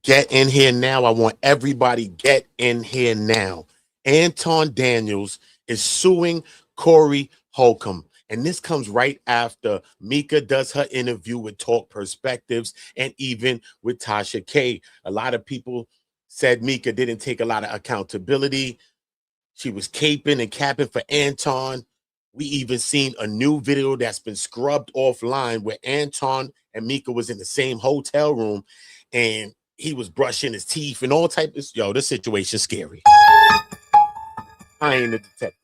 Get in here now. I want everybody get in here now. Anton Daniels is suing Corey Holcomb. And this comes right after Mika does her interview with Talk Perspectives and even with Tasha K. A lot of people said Mika didn't take a lot of accountability. She was caping and capping for Anton. We even seen a new video that's been scrubbed offline where Anton and Mika was in the same hotel room and he was brushing his teeth and all types of, yo, this situation's scary. I ain't a detective.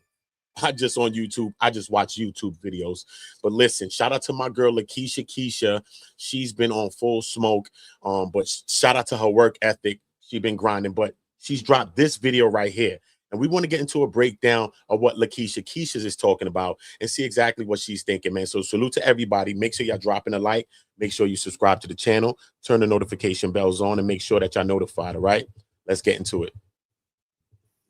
I just on YouTube. I just watch YouTube videos. But listen, shout out to my girl Lakeisha Keisha. She's been on full smoke. But shout out to her work ethic. She's been grinding. But she's dropped this video right here. And we want to get into a breakdown of what Lakeisha Keisha is talking about and see exactly what she's thinking, man. So salute to everybody. Make sure y'all dropping a like. Make sure you subscribe to the channel. Turn the notification bells on and make sure that y'all notified, all right? Let's get into it.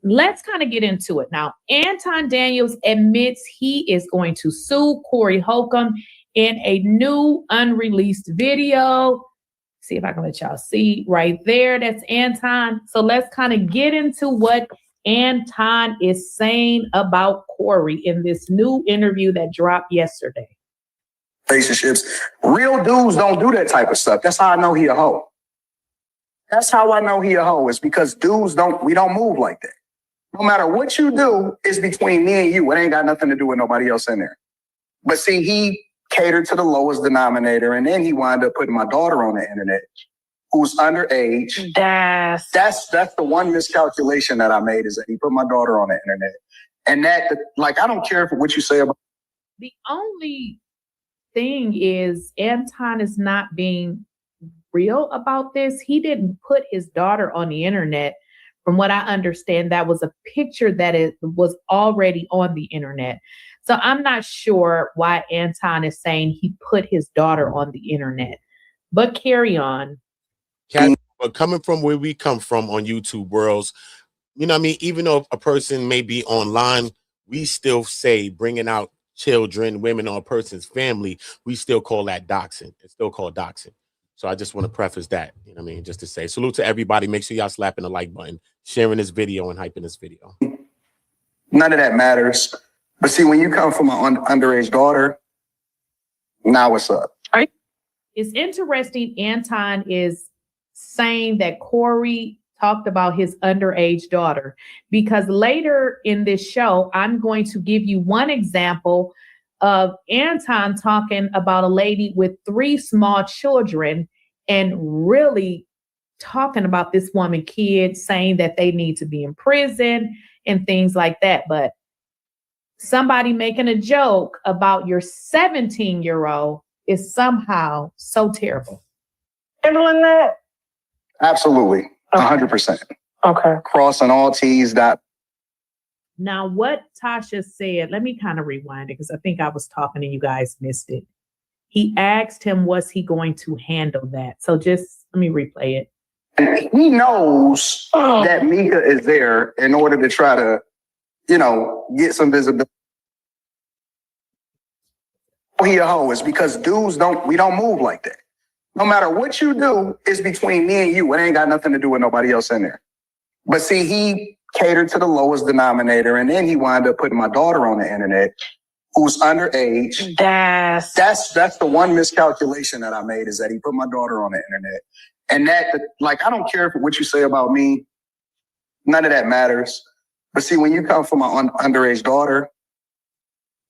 Let's kind of get into it. Now, Anton Daniels admits he is going to sue Corey Holcomb in a new unreleased video. See if I can let y'all see right there. That's Anton. So let's kind of get into what Anton is saying about Corey in this new interview that dropped yesterday. Relationships, real dudes don't do that type of stuff. That's how I know he a hoe. That's how I know he a hoe, is because dudes we don't move like that. No matter what you do, it's between me and you. It ain't got nothing to do with nobody else in there. But see, he catered to the lowest denominator, and then he wound up putting my daughter on the internet, who's underage. That's the one miscalculation that I made, is that he put my daughter on the internet. And that, like, I don't care for what you say about. The only thing is Anton is not being real about this. He didn't put his daughter on the internet. From what I understand, that was a picture that it was already on the internet. So I'm not sure why Anton is saying he put his daughter on the internet. But carry on. But coming from where we come from on YouTube worlds, you know what I mean? Even though a person may be online, we still say bringing out children, women, or a person's family, we still call that doxing. It's still called doxing. So I just want to preface that, you know what I mean? Just to say salute to everybody. Make sure y'all slapping the like button, sharing this video and hyping this video. None of that matters. But see, when you come from an underage daughter, now what's up? It's interesting. Anton is saying that Corey talked about his underage daughter, because later in this show, I'm going to give you one example of Anton talking about a lady with 3 small children and really talking about this woman, kids, saying that they need to be in prison and things like that. But somebody making a joke about your 17-year-old is somehow so terrible. Handling that? Absolutely. 100%. Okay. Crossing all T's. Now, what Tasha said, let me kind of rewind it because I think I was talking and you guys missed it. He asked him, was he going to handle that? So just let me replay it. And he knows that Mika is there in order to try to, you know, get some visibility. He a hoe, is because dudes we don't move like that. No matter what you do, it's between me and you. It ain't got nothing to do with nobody else in there. But see, he catered to the lowest denominator, and then he wound up putting my daughter on the internet, who's underage. That's the one miscalculation that I made, is that he put my daughter on the internet. And that, like, I don't care for what you say about me. None of that matters. But see, when you come from an underage daughter,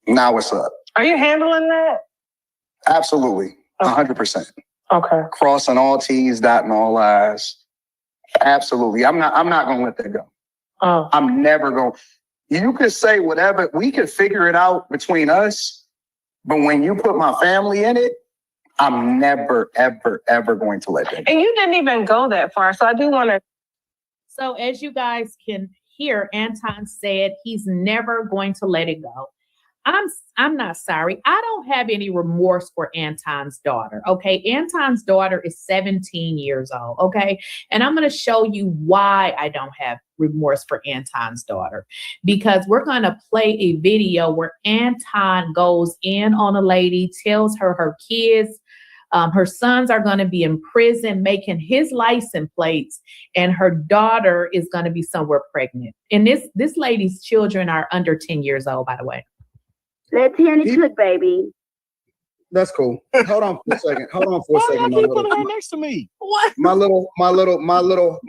now what's up? Are you handling that? Absolutely. 100%. Okay. Crossing all T's, dotting all I's. Absolutely. I'm not going to let that go. I'm never going. You could say whatever. We could figure it out between us. But when you put my family in it, I'm never, ever, ever going to let that go. And you didn't even go that far. So I do want to. So as you guys can hear, Anton said he's never going to let it go. I'm not sorry. I don't have any remorse for Anton's daughter. Okay. Anton's daughter is 17 years old. Okay. And I'm going to show you why I don't have remorse for Anton's daughter, because we're going to play a video where Anton goes in on a lady, tells her kids Her sons are going to be in prison making his license plates, and her daughter is going to be somewhere pregnant. And this lady's children are under 10 years old, by the way. Let's hear it cook, baby. That's cool. Hold on for a second. Why you put her next to me? What? My little.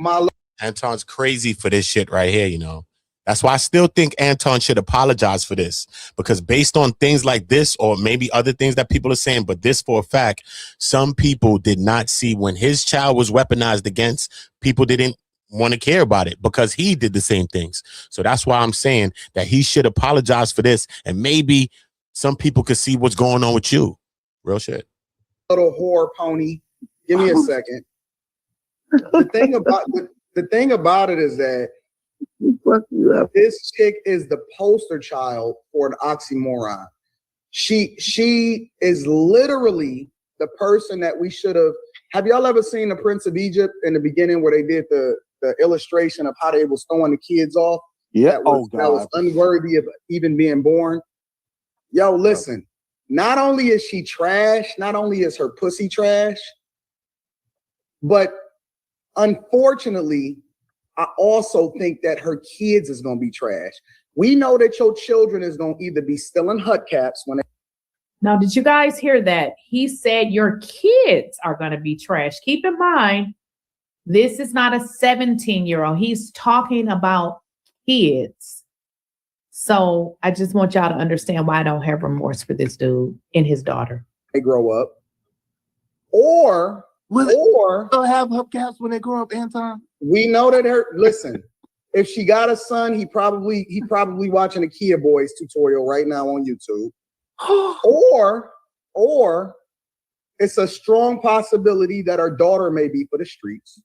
Anton's crazy for this shit right here, you know. That's why I still think Anton should apologize for this, because based on things like this, or maybe other things that people are saying, but this for a fact, some people did not see when his child was weaponized against, people didn't want to care about it because he did the same things. So that's why I'm saying that he should apologize for this, and maybe some people could see what's going on with you. Real shit. Little whore pony. Give me a second. The thing about it is that this chick is the poster child for an oxymoron. She is literally the person that we should have. Have y'all ever seen the Prince of Egypt in the beginning where they did the illustration of how they was throwing the kids off? Yeah. That was unworthy of even being born. Yo, listen. Not only is she trash, not only is her pussy trash, but unfortunately, I also think that her kids is going to be trash. We know that your children is going to either be stealing hubcaps when they... Now, did you guys hear that? He said your kids are going to be trash. Keep in mind, this is not a 17-year-old. He's talking about kids. So I just want y'all to understand why I don't have remorse for this dude and his daughter. They grow up. Or they'll have hubcaps when they grow up, Anton. We know that listen, if she got a son, he probably watching a Kia Boys tutorial right now on YouTube. or it's a strong possibility that her daughter may be for the streets.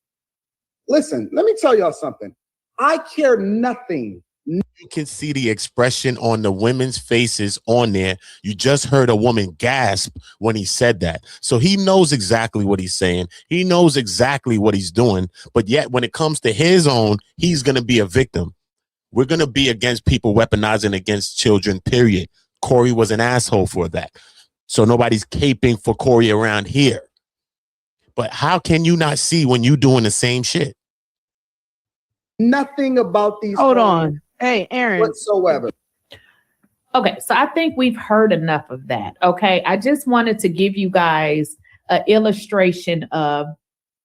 Listen, let me tell y'all something. I care nothing. You can see the expression on the women's faces on there. You just heard a woman gasp when he said that. So he knows exactly what he's saying. He knows exactly what he's doing. But yet when it comes to his own, he's going to be a victim. We're going to be against people weaponizing against children, period. Corey was an asshole for that. So nobody's caping for Corey around here. But how can you not see when you doing the same shit? Nothing about these. Hold on. Hey, Aaron. Whatsoever. Okay, so I think we've heard enough of that. Okay, I just wanted to give you guys an illustration of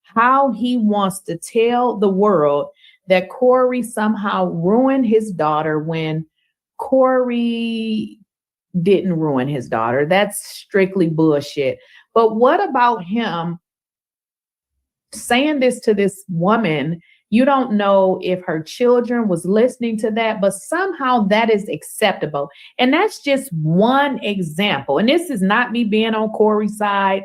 how he wants to tell the world that Corey somehow ruined his daughter when Corey didn't ruin his daughter. That's strictly bullshit. But what about him saying this to this woman? You don't know if her children was listening to that, but somehow that is acceptable. And that's just one example. And this is not me being on Corey's side.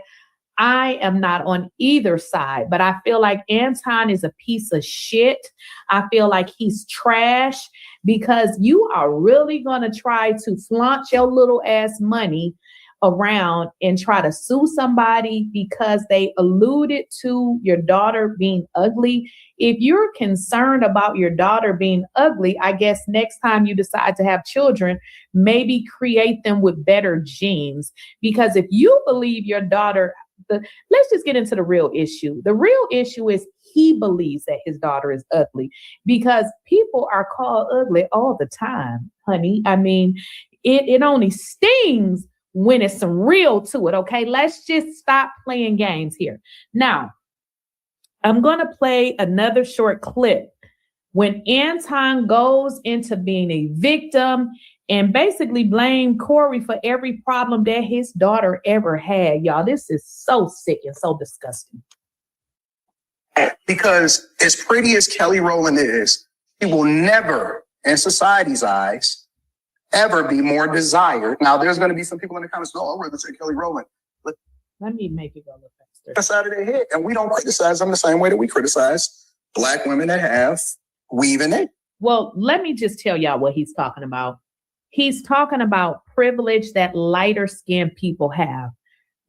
I am not on either side, but I feel like Anton is a piece of shit. I feel like he's trash because you are really going to try to flaunt your little ass money around and try to sue somebody because they alluded to your daughter being ugly. If you're concerned about your daughter being ugly, I guess next time you decide to have children, maybe create them with better genes. Because if you believe your daughter, let's just get into the real issue. The real issue is he believes that his daughter is ugly because people are called ugly all the time, honey. I mean, it only stings when it's some real to it. Okay, let's just stop playing games here. Now, I'm going to play another short clip when Anton goes into being a victim and basically blame Corey for every problem that his daughter ever had. Y'all, this is so sick and so disgusting. Because as pretty as Kelly Rowland is, she will never, in society's eyes, ever be more desired. Now, there's going to be some people in the comments, oh, I'd rather say Kelly Rowland. Let me make it go a little faster. The side of their head. And we don't criticize them the same way that we criticize Black women that have weave in it. Well, let me just tell y'all what he's talking about. He's talking about privilege that lighter skinned people have,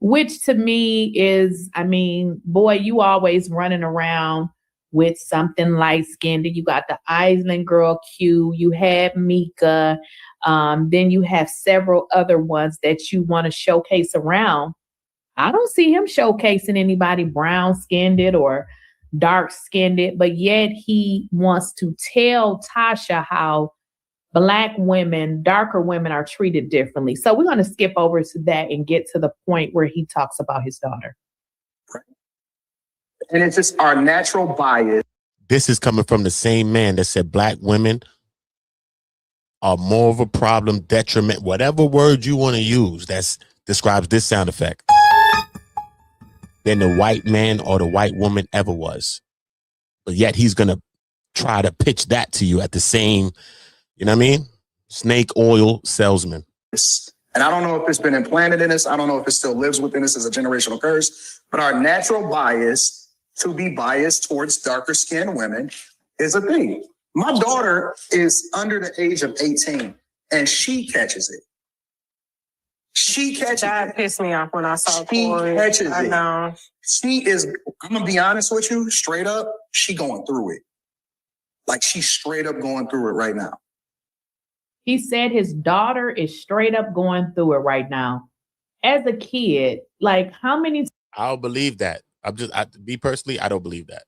which to me is, I mean, boy, you always running around with something light skinned. You got the Island Girl Q, you had Mika, then you have several other ones that you want to showcase around. I don't see him showcasing anybody brown-skinned or dark-skinned, but yet he wants to tell Tasha how Black women, darker women are treated differently. So we're going to skip over to that and get to the point where he talks about his daughter. And it's just our natural bias. This is coming from the same man that said Black women are more of a problem, detriment, whatever word you want to use that describes this sound effect, than the white man or the white woman ever was. But yet he's going to try to pitch that to you at the same, you know what I mean? Snake oil salesman. And I don't know if it's been implanted in us. I don't know if it still lives within us as a generational curse, but our natural bias to be biased towards darker skinned women is a thing. My daughter is under the age of 18 and she catches it. She catches That it. pissed me off when I saw She Corey. catches I it. know. She is, I'm gonna be honest with you, straight up, she going through it. Like she's straight up going through it right now. He said his daughter is straight up going through it right now. As a kid, like how many? I don't believe that. Me personally, I don't believe that.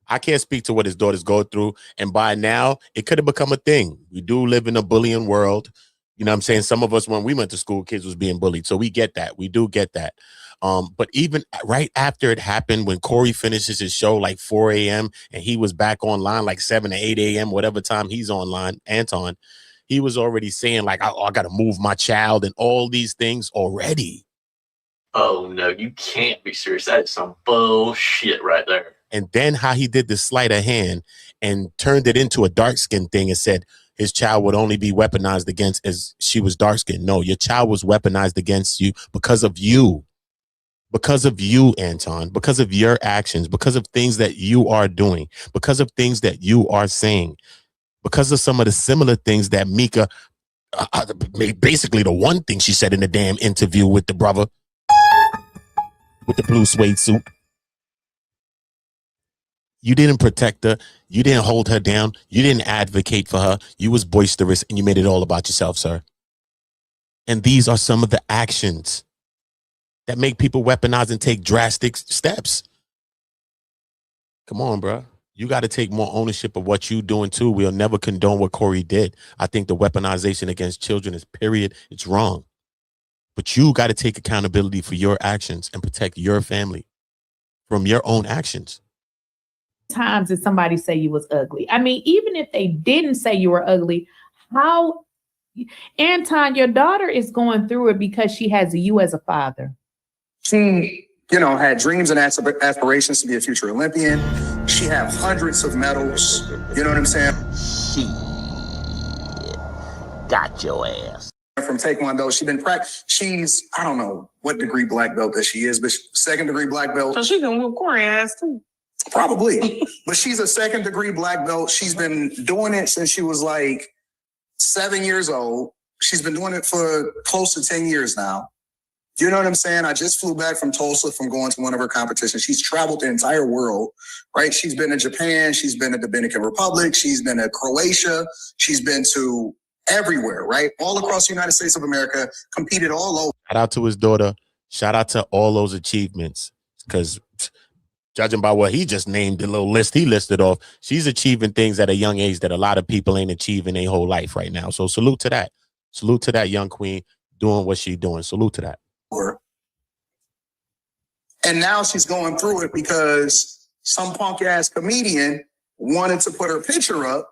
I can't speak to what his daughters go through. And by now, it could have become a thing. We do live in a bullying world. You know what I'm saying? Some of us, when we went to school, kids was being bullied. So we get that. We do get that. But even right after it happened, when Corey finishes his show like 4 a.m. and he was back online like 7 or 8 a.m., whatever time he's online, Anton, he was already saying like, I got to move my child and all these things already. Oh, no, you can't be serious. That is some bullshit right there. And then how he did the sleight of hand and turned it into a dark skin thing and said his child would only be weaponized against as she was dark skinned. No, your child was weaponized against you because of you. Because of you, Anton, because of your actions, because of things that you are doing, because of things that you are saying, because of some of the similar things that Mika, basically the one thing she said in the damn interview with the brother with the blue suede suit. You didn't protect her. You didn't hold her down. You didn't advocate for her. You was boisterous and you made it all about yourself, sir. And these are some of the actions that make people weaponize and take drastic steps. Come on, bro. You got to take more ownership of what you're doing too. We'll never condone what Corey did. I think the weaponization against children is period. It's wrong. But you got to take accountability for your actions and protect your family from your own actions. Times did somebody say you was ugly? I mean, even if they didn't say you were ugly, how, Anton, your daughter is going through it because she has you as a father. She, had dreams and aspirations to be a future Olympian. She had hundreds of medals. You know what I'm saying? She got your ass. From Taekwondo, she's, I don't know what degree black belt that she is, but second degree black belt. So she can whoop Corey ass too. Probably. But she's a second degree black belt. She's been doing it since she was like 7 years old. She's been doing it for close to 10 years now. You know what I'm saying? I just flew back from Tulsa from going to one of her competitions. She's traveled the entire world, right? She's been to Japan. She's been to Dominican Republic. She's been to Croatia. She's been to everywhere, right? All across the United States of America, competed all over. Shout out to his daughter. Shout out to all those achievements. Because judging by what he just named, the little list he listed off, she's achieving things at a young age that a lot of people ain't achieving their whole life right now. So salute to that. Salute to that young queen doing what she's doing. Salute to that. And now she's going through it because some punk ass comedian wanted to put her picture up.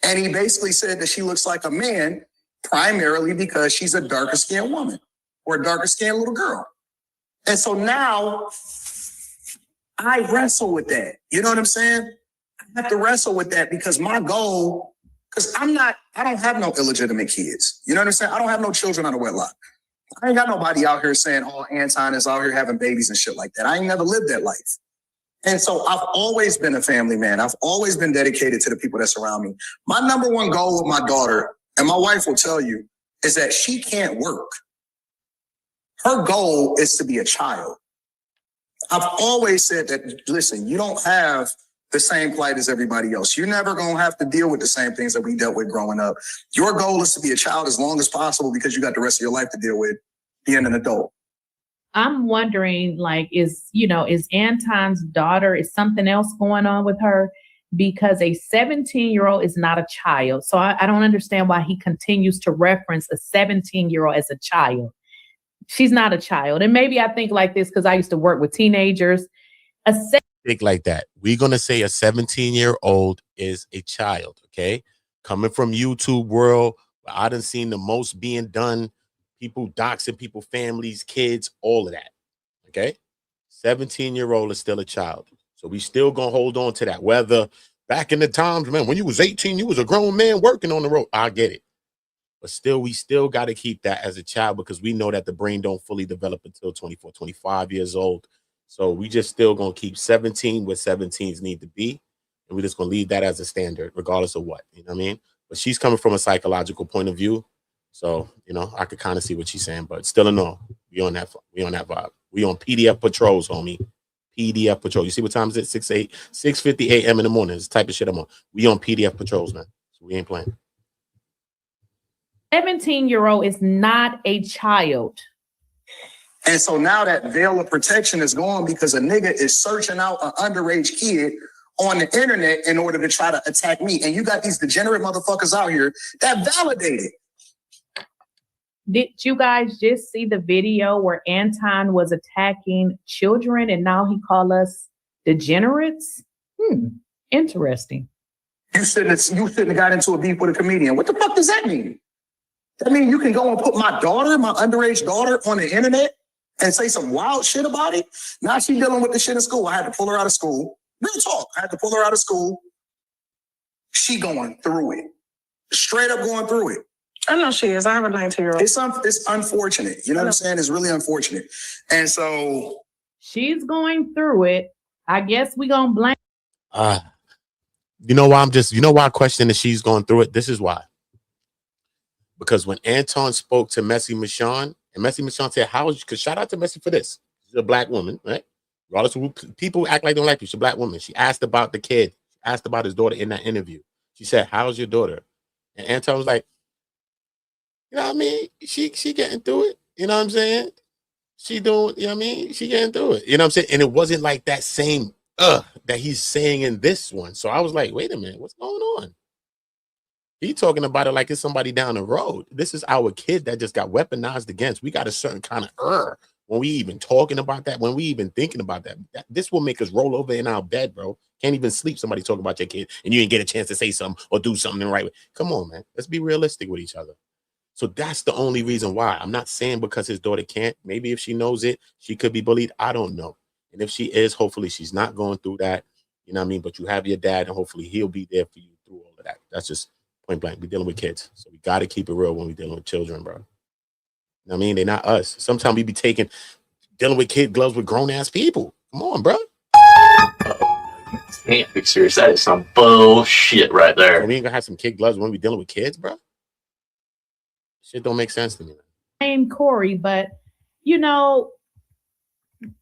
And he basically said that she looks like a man primarily because she's a darker skinned woman or a darker skinned little girl. And so now I wrestle with that. You know what I'm saying? I have to wrestle with that because my goal, because I don't have no illegitimate kids. You know what I'm saying? I don't have no children out of wedlock. I ain't got nobody out here saying, oh, Anton is out here having babies and shit like that. I ain't never lived that life. And so I've always been a family man. I've always been dedicated to the people that surround me. My number one goal with my daughter, and my wife will tell you, is that she can't work. Her goal is to be a child. I've always said that, listen, you don't have the same plight as everybody else. You're never going to have to deal with the same things that we dealt with growing up. Your goal is to be a child as long as possible because you got the rest of your life to deal with being an adult. I'm wondering, like, is Anton's daughter, is something else going on with her? Because a 17-year-old is not a child. So I don't understand why he continues to reference a 17-year-old as a child. She's not a child. And maybe I think like this because I used to work with teenagers. Think like that. We're going to say a 17-year-old is a child, okay? Coming from YouTube world, where I done seen the most being done, people doxing people, families, kids, all of that, okay? 17-year-old is still a child. So we still going to hold on to that. Whether back in the times, man, when you was 18, you was a grown man working on the road. I get it. But still, we still got to keep that as a child because we know that the brain don't fully develop until 24, 25 years old. So we just still going to keep 17 where 17s need to be. And we're just going to leave that as a standard, regardless of what, you know what I mean? But she's coming from a psychological point of view. So, I could kind of see what she's saying, but still a no. We on that vibe. We on PDF patrols, homie. PDF patrol. You see what time is it? 6:50 a.m. in the morning. This type of shit I'm on. We on PDF patrols, man. So we ain't playing. 17-year-old is not a child. And so now that veil of protection is gone because a nigga is searching out an underage kid on the internet in order to try to attack me. And you got these degenerate motherfuckers out here that validate it. Did you guys just see the video where Anton was attacking children and now he called us degenerates? Interesting. You shouldn't have got into a beef with a comedian. What the fuck does that mean? That mean you can go and put my underage daughter on the internet and say some wild shit about it? Now she's dealing with the shit in school. I had to pull her out of school. Real talk. I had to pull her out of school. She going through it. Straight up going through it. I know she is. I have a 19-year-old. It's unfortunate. You know what I'm saying? It's really unfortunate. And so she's going through it. I guess we gonna blame. You know why I question that she's going through it? This is why. Because when Anton spoke to Messy Michonne, and Messy Michonne said, because shout out to Messy for this. She's a black woman, right? Regardless of who, people act like they don't like you. She's a black woman. She asked about the kid. She asked about his daughter in that interview. She said, how's your daughter? And Anton was like, you know what I mean? She getting through it. You know what I'm saying? She doing, you know what I mean? She getting through it. You know what I'm saying? And it wasn't like that same that he's saying in this one. So I was like, wait a minute, what's going on? He talking about it like it's somebody down the road. This is our kid that just got weaponized against. We got a certain kind of when we even talking about that, when we even thinking about that. This will make us roll over in our bed, bro. Can't even sleep. Somebody talking about your kid and you didn't get a chance to say something or do something the right way. Come on, man. Let's be realistic with each other. So that's the only reason why. I'm not saying because his daughter can't. Maybe if she knows it, she could be bullied. I don't know. And if she is, hopefully she's not going through that. You know what I mean? But you have your dad and hopefully he'll be there for you through all of that. That's just point blank. We're dealing with kids. So we got to keep it real when we're dealing with children, bro. You know what I mean? They're not us. Sometimes we be dealing with kid gloves with grown ass people. Come on, bro. You can't be serious. That is some bullshit right there. So we ain't gonna have some kid gloves when we dealing with kids, bro. Shit don't make sense to me. Blame Corey, but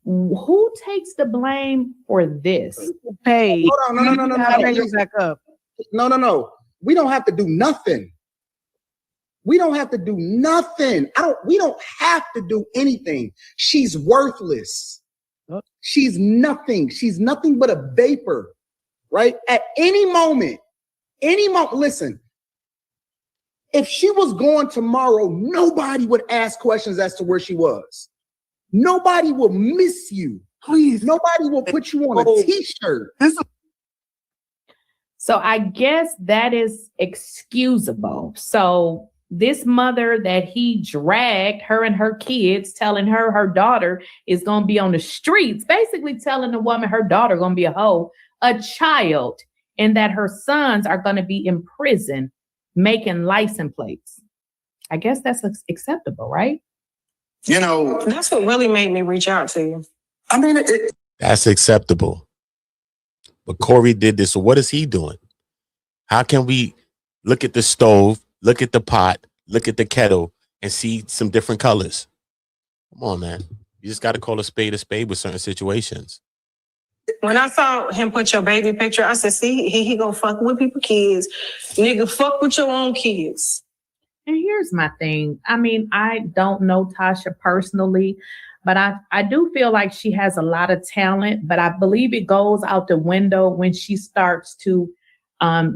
who takes the blame for this? Hey, Hold on, no. bring you back up. No. We don't have to do nothing. We don't have to do nothing. We don't have to do anything. She's worthless. She's nothing. She's nothing but a vapor, right? At any moment, listen, if she was gone tomorrow, nobody would ask questions as to where she was. Nobody will miss you. Please. Nobody will put you on a t-shirt. So I guess that is excusable. So this mother that he dragged, her and her kids, telling her daughter is going to be on the streets, basically telling the woman her daughter going to be a child, and that her sons are going to be in prison making license plates. I guess that's acceptable, right? That's what really made me reach out to you. I mean, That's acceptable. But Corey did this. So what is he doing? How can we look at the stove, look at the pot, look at the kettle, and see some different colors? Come on, man. You just got to call a spade with certain situations. When I saw him put your baby picture, I said, see, he gonna fuck with people's kids. Nigga, fuck with your own kids. And here's my thing. I mean, I don't know Tasha personally, But I do feel like she has a lot of talent, but I believe it goes out the window when she starts to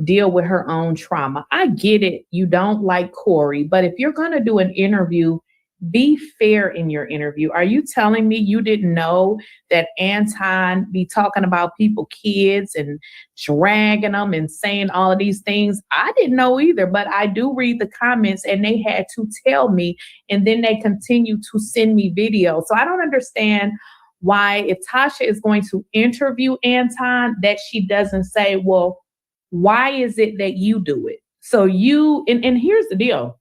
deal with her own trauma. I get it. You don't like Corey, but if you're going to do an interview, be fair in your interview. Are you telling me you didn't know that Anton be talking about people, kids, and dragging them and saying all of these things? I didn't know either, but I do read the comments and they had to tell me, and then they continue to send me videos. So I don't understand why, if Tasha is going to interview Anton, that she doesn't say, well, why is it that you do it? So you, and here's the deal.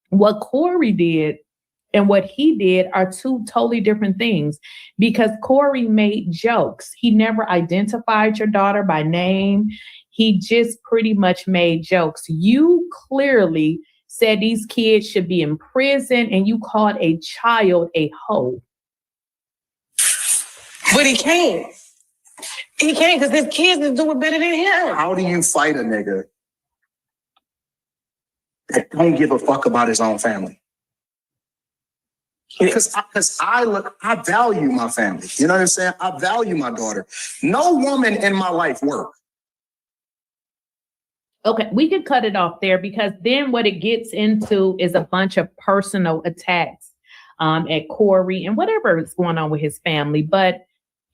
What Corey did and what he did are two totally different things, because Corey made jokes. He never identified your daughter by name. He just pretty much made jokes. You clearly said these kids should be in prison, and you called a child a hoe. But he can't. He can't, because his kids is doing better than him. How do you fight a nigga that don't give a fuck about his own family? Because I value my family. You know what I'm saying? I value my daughter. No woman in my life work. Okay, we could cut it off there, because then what it gets into is a bunch of personal attacks at Corey and whatever is going on with his family. But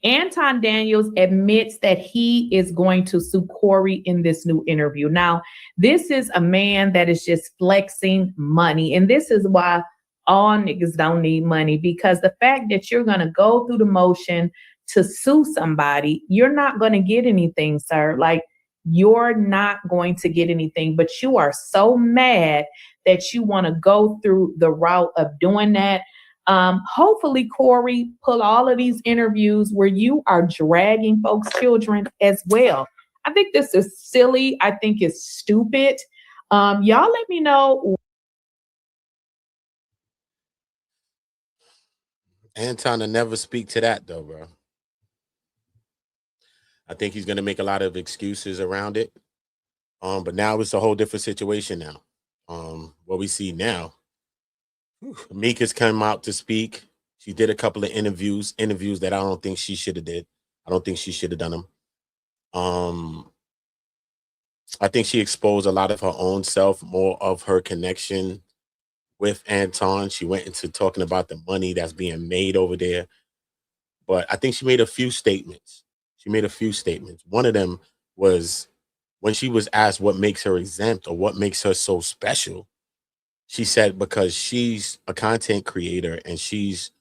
Anton Daniels admits that he is going to sue Corey in this new interview. Now, this is a man that is just flexing money. And this is why all niggas don't need money, because the fact that you're going to go through the motion to sue somebody, you're not going to get anything, sir. Like, you're not going to get anything, but you are so mad that you want to go through the route of doing that. Hopefully, Corey, pull all of these interviews where you are dragging folks' children as well. I think this is silly. I think it's stupid. Y'all let me know. Anton will never speak to that, though, bro. I think he's going to make a lot of excuses around it. But now it's a whole different situation now. What we see now, Mika's come out to speak. She did a couple of interviews that I don't think she should have did. I don't think she should have done them. I think she exposed a lot of her own self, more of her connection with Anton. She went into talking about the money that's being made over there. But I think she made a few statements. One of them was when she was asked what makes her exempt or what makes her so special. She said because she's a content creator and she's,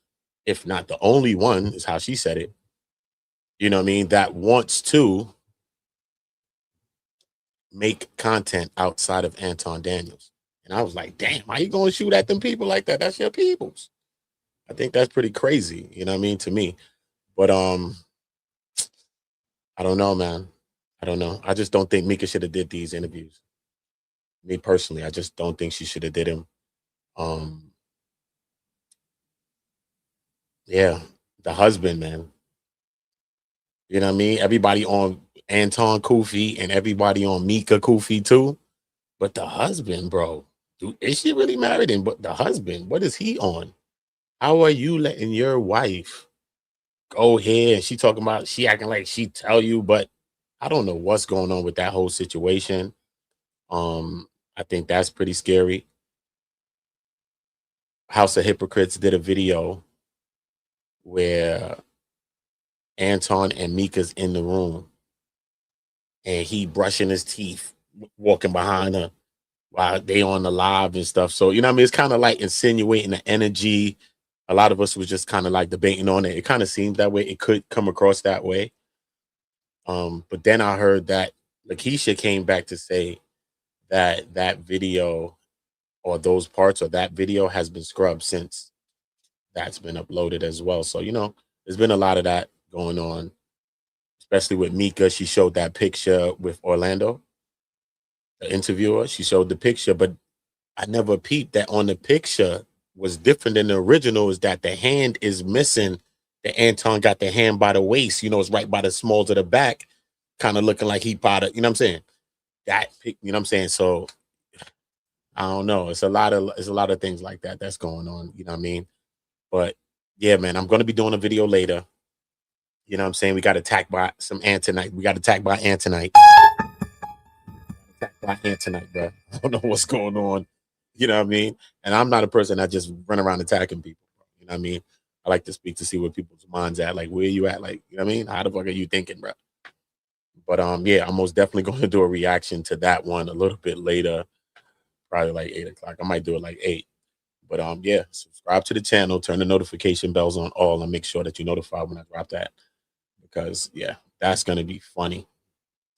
if not the only one, is how she said it, you know what I mean, that wants to make content outside of Anton Daniels. And I was like, damn, how you going to shoot at them people like that? That's your peoples. I think that's pretty crazy, you know what I mean, to me. But I don't know, man. I don't know. I just don't think Mika should have did these interviews. Me personally, I just don't think she should have did him. Yeah, the husband, man. You know what I mean? Everybody on Anton Kufi and everybody on Mika Kufi too. But the husband, bro, dude, is she really married? And but the husband, what is he on? How are you letting your wife go here? And she talking about, she acting like she tell you, but I don't know what's going on with that whole situation. I think that's pretty scary. House of Hypocrites did a video where Anton and Mika's in the room and he brushing his teeth, walking behind her while they on the live and stuff. So, you know what I mean? It's kind of like insinuating the energy. A lot of us was just kind of like debating on it. It kind of seemed that way. It could come across that way. But then I heard that Lakeisha came back to say that that video or those parts of that video has been scrubbed since that's been uploaded as well. So, you know, there's been a lot of that going on, especially with Mika. She showed that picture with Orlando, the interviewer. She showed the picture, but I never peeped that on the picture was different than the original, is that the hand is missing. The Anton got the hand by the waist, you know, it's right by the smalls of the back, kind of looking like he bought it, you know what I'm saying? That, you know what I'm saying? So I don't know. It's a lot of things like that that's going on, you know what I mean? But yeah, man, I'm gonna be doing a video later. You know what I'm saying? We got attacked by some Antonite. We got attacked by Antonite. Attacked by Antonite, bro. I don't know what's going on. You know what I mean? And I'm not a person that just run around attacking people. Bro. You know what I mean? I like to speak to see where people's minds at. Like, where you at? Like, you know what I mean? How the fuck are you thinking, bro? But yeah, I'm most definitely going to do a reaction to that one a little bit later, probably like 8 o'clock. I might do it like 8. But yeah, subscribe to the channel, turn the notification bells on all, and make sure that you're notified when I drop that. Because yeah, that's gonna be funny.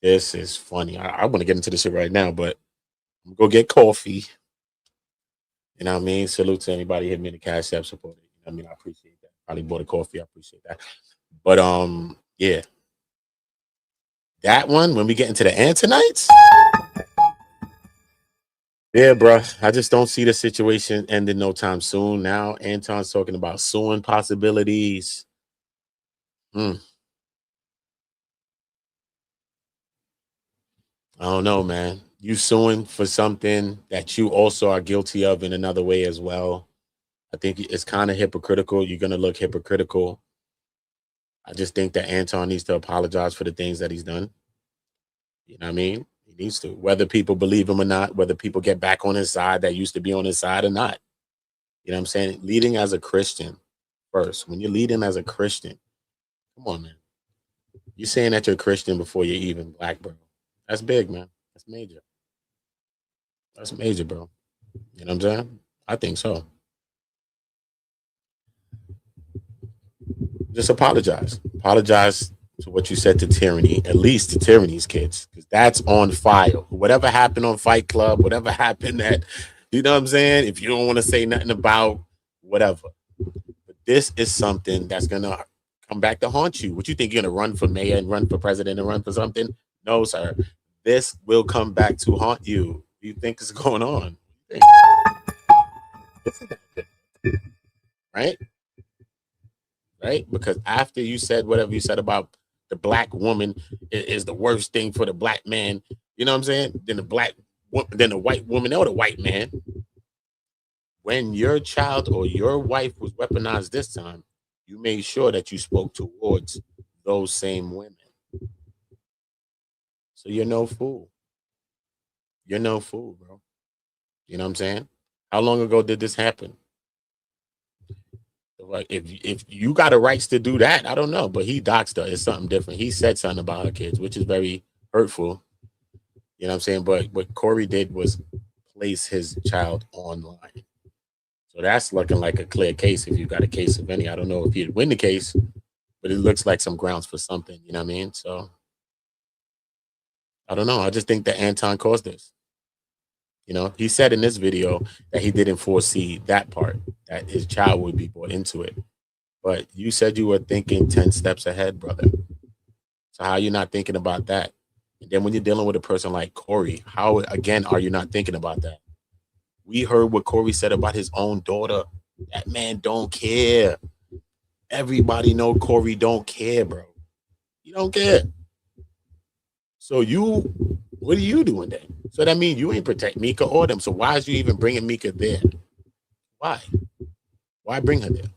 This is funny. I want to get into this shit right now, but I'm gonna go get coffee. You know what I mean? Salute to anybody hit me in the Cash App support. You know what I mean? I appreciate that. Probably bought a coffee. I appreciate that. But yeah. That one, when we get into the Antonites, yeah, bro. I just don't see the situation ending no time soon. Now Anton's talking about suing possibilities. I don't know, man. You suing for something that you also are guilty of in another way as well. I think it's kind of hypocritical. You're going to look hypocritical. I just think that Anton needs to apologize for the things that he's done. You know what I mean? He needs to. Whether people believe him or not, whether people get back on his side that used to be on his side or not. You know what I'm saying? Leading as a Christian first. When you're leading as a Christian, come on, man. You're saying that you're a Christian before you're even black, bro. That's big, man. That's major. That's major, bro. You know what I'm saying? I think so. Just apologize. Apologize to what you said to Tyranny, at least to Tyranny's kids, because that's on file. Whatever happened on Fight Club, whatever happened at, you know what I'm saying? If you don't want to say nothing about whatever. But this is something that's going to come back to haunt you. What you think you're going to run for mayor and run for president and run for something? No, sir. This will come back to haunt you. What do you think is going on? Right? Right? Because after you said whatever you said about the black woman is the worst thing for the black man, you know what I'm saying? Then the white woman or the white man. When your child or your wife was weaponized this time, you made sure that you spoke towards those same women. So you're no fool. You're no fool, bro. You know what I'm saying? How long ago did this happen? Like if you got a rights to do that, I don't know. But he doxed her. It's something different. He said something about her kids, which is very hurtful. You know what I'm saying? But what Corey did was place his child online. So that's looking like a clear case if you got a case of any. I don't know if he'd win the case, but it looks like some grounds for something. You know what I mean? So I don't know. I just think that Anton caused this. You know, he said in this video that he didn't foresee that part, that his child would be brought into it. But you said you were thinking 10 steps ahead, brother. So how are you not thinking about that? And then when you're dealing with a person like Corey, how, again, are you not thinking about that? We heard what Corey said about his own daughter. That man don't care. Everybody know Corey don't care, bro. He don't care. So what are you doing then? So that means you ain't protect Mika or them. So why is you even bringing Mika there? Why? Why bring her there?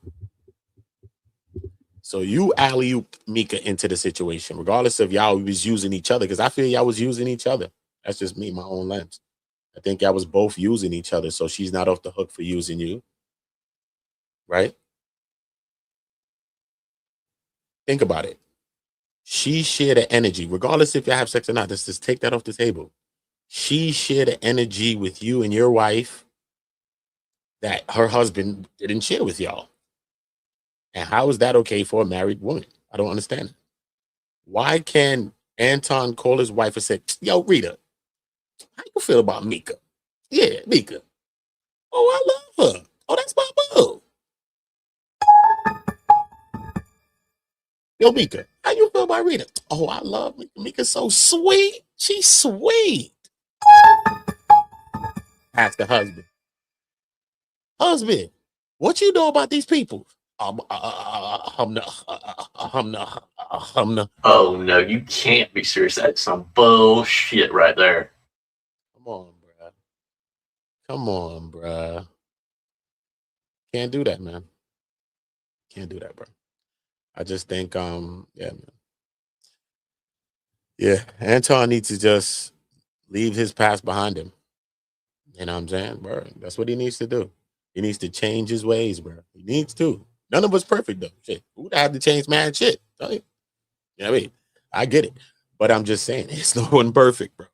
So you alley-oop Mika into the situation, regardless of y'all was using each other, because I feel y'all was using each other. That's just me, my own lens. I think y'all was both using each other, so she's not off the hook for using you. Right? Think about it. She shared the energy, regardless if you have sex or not. Let's just take that off the table. She shared the energy with you and your wife that her husband didn't share with y'all. And how is that okay for a married woman? I don't understand it. Why can Anton call his wife and say, yo, Rita, how you feel about Mika? Yeah, Mika. Oh, I love her. Oh, that's my boo. Yo, Mika, how you feel about Rita? Oh, I love Mika. Mika's so sweet. She's sweet. Ask the husband. Husband, what you know about these people? Oh no, you can't be serious. That's some bullshit right there. Come on, bruh. Come on, bruh. Can't do that, man. Can't do that, bro. I just think, yeah, man. Yeah, Anton needs to just leave his past behind him. You know what I'm saying, bro? That's what he needs to do. He needs to change his ways, bro. He needs to. None of us perfect though. Shit, who would have to change man? Shit, tell you. You know what I mean? I get it, but I'm just saying, it's no one perfect, bro.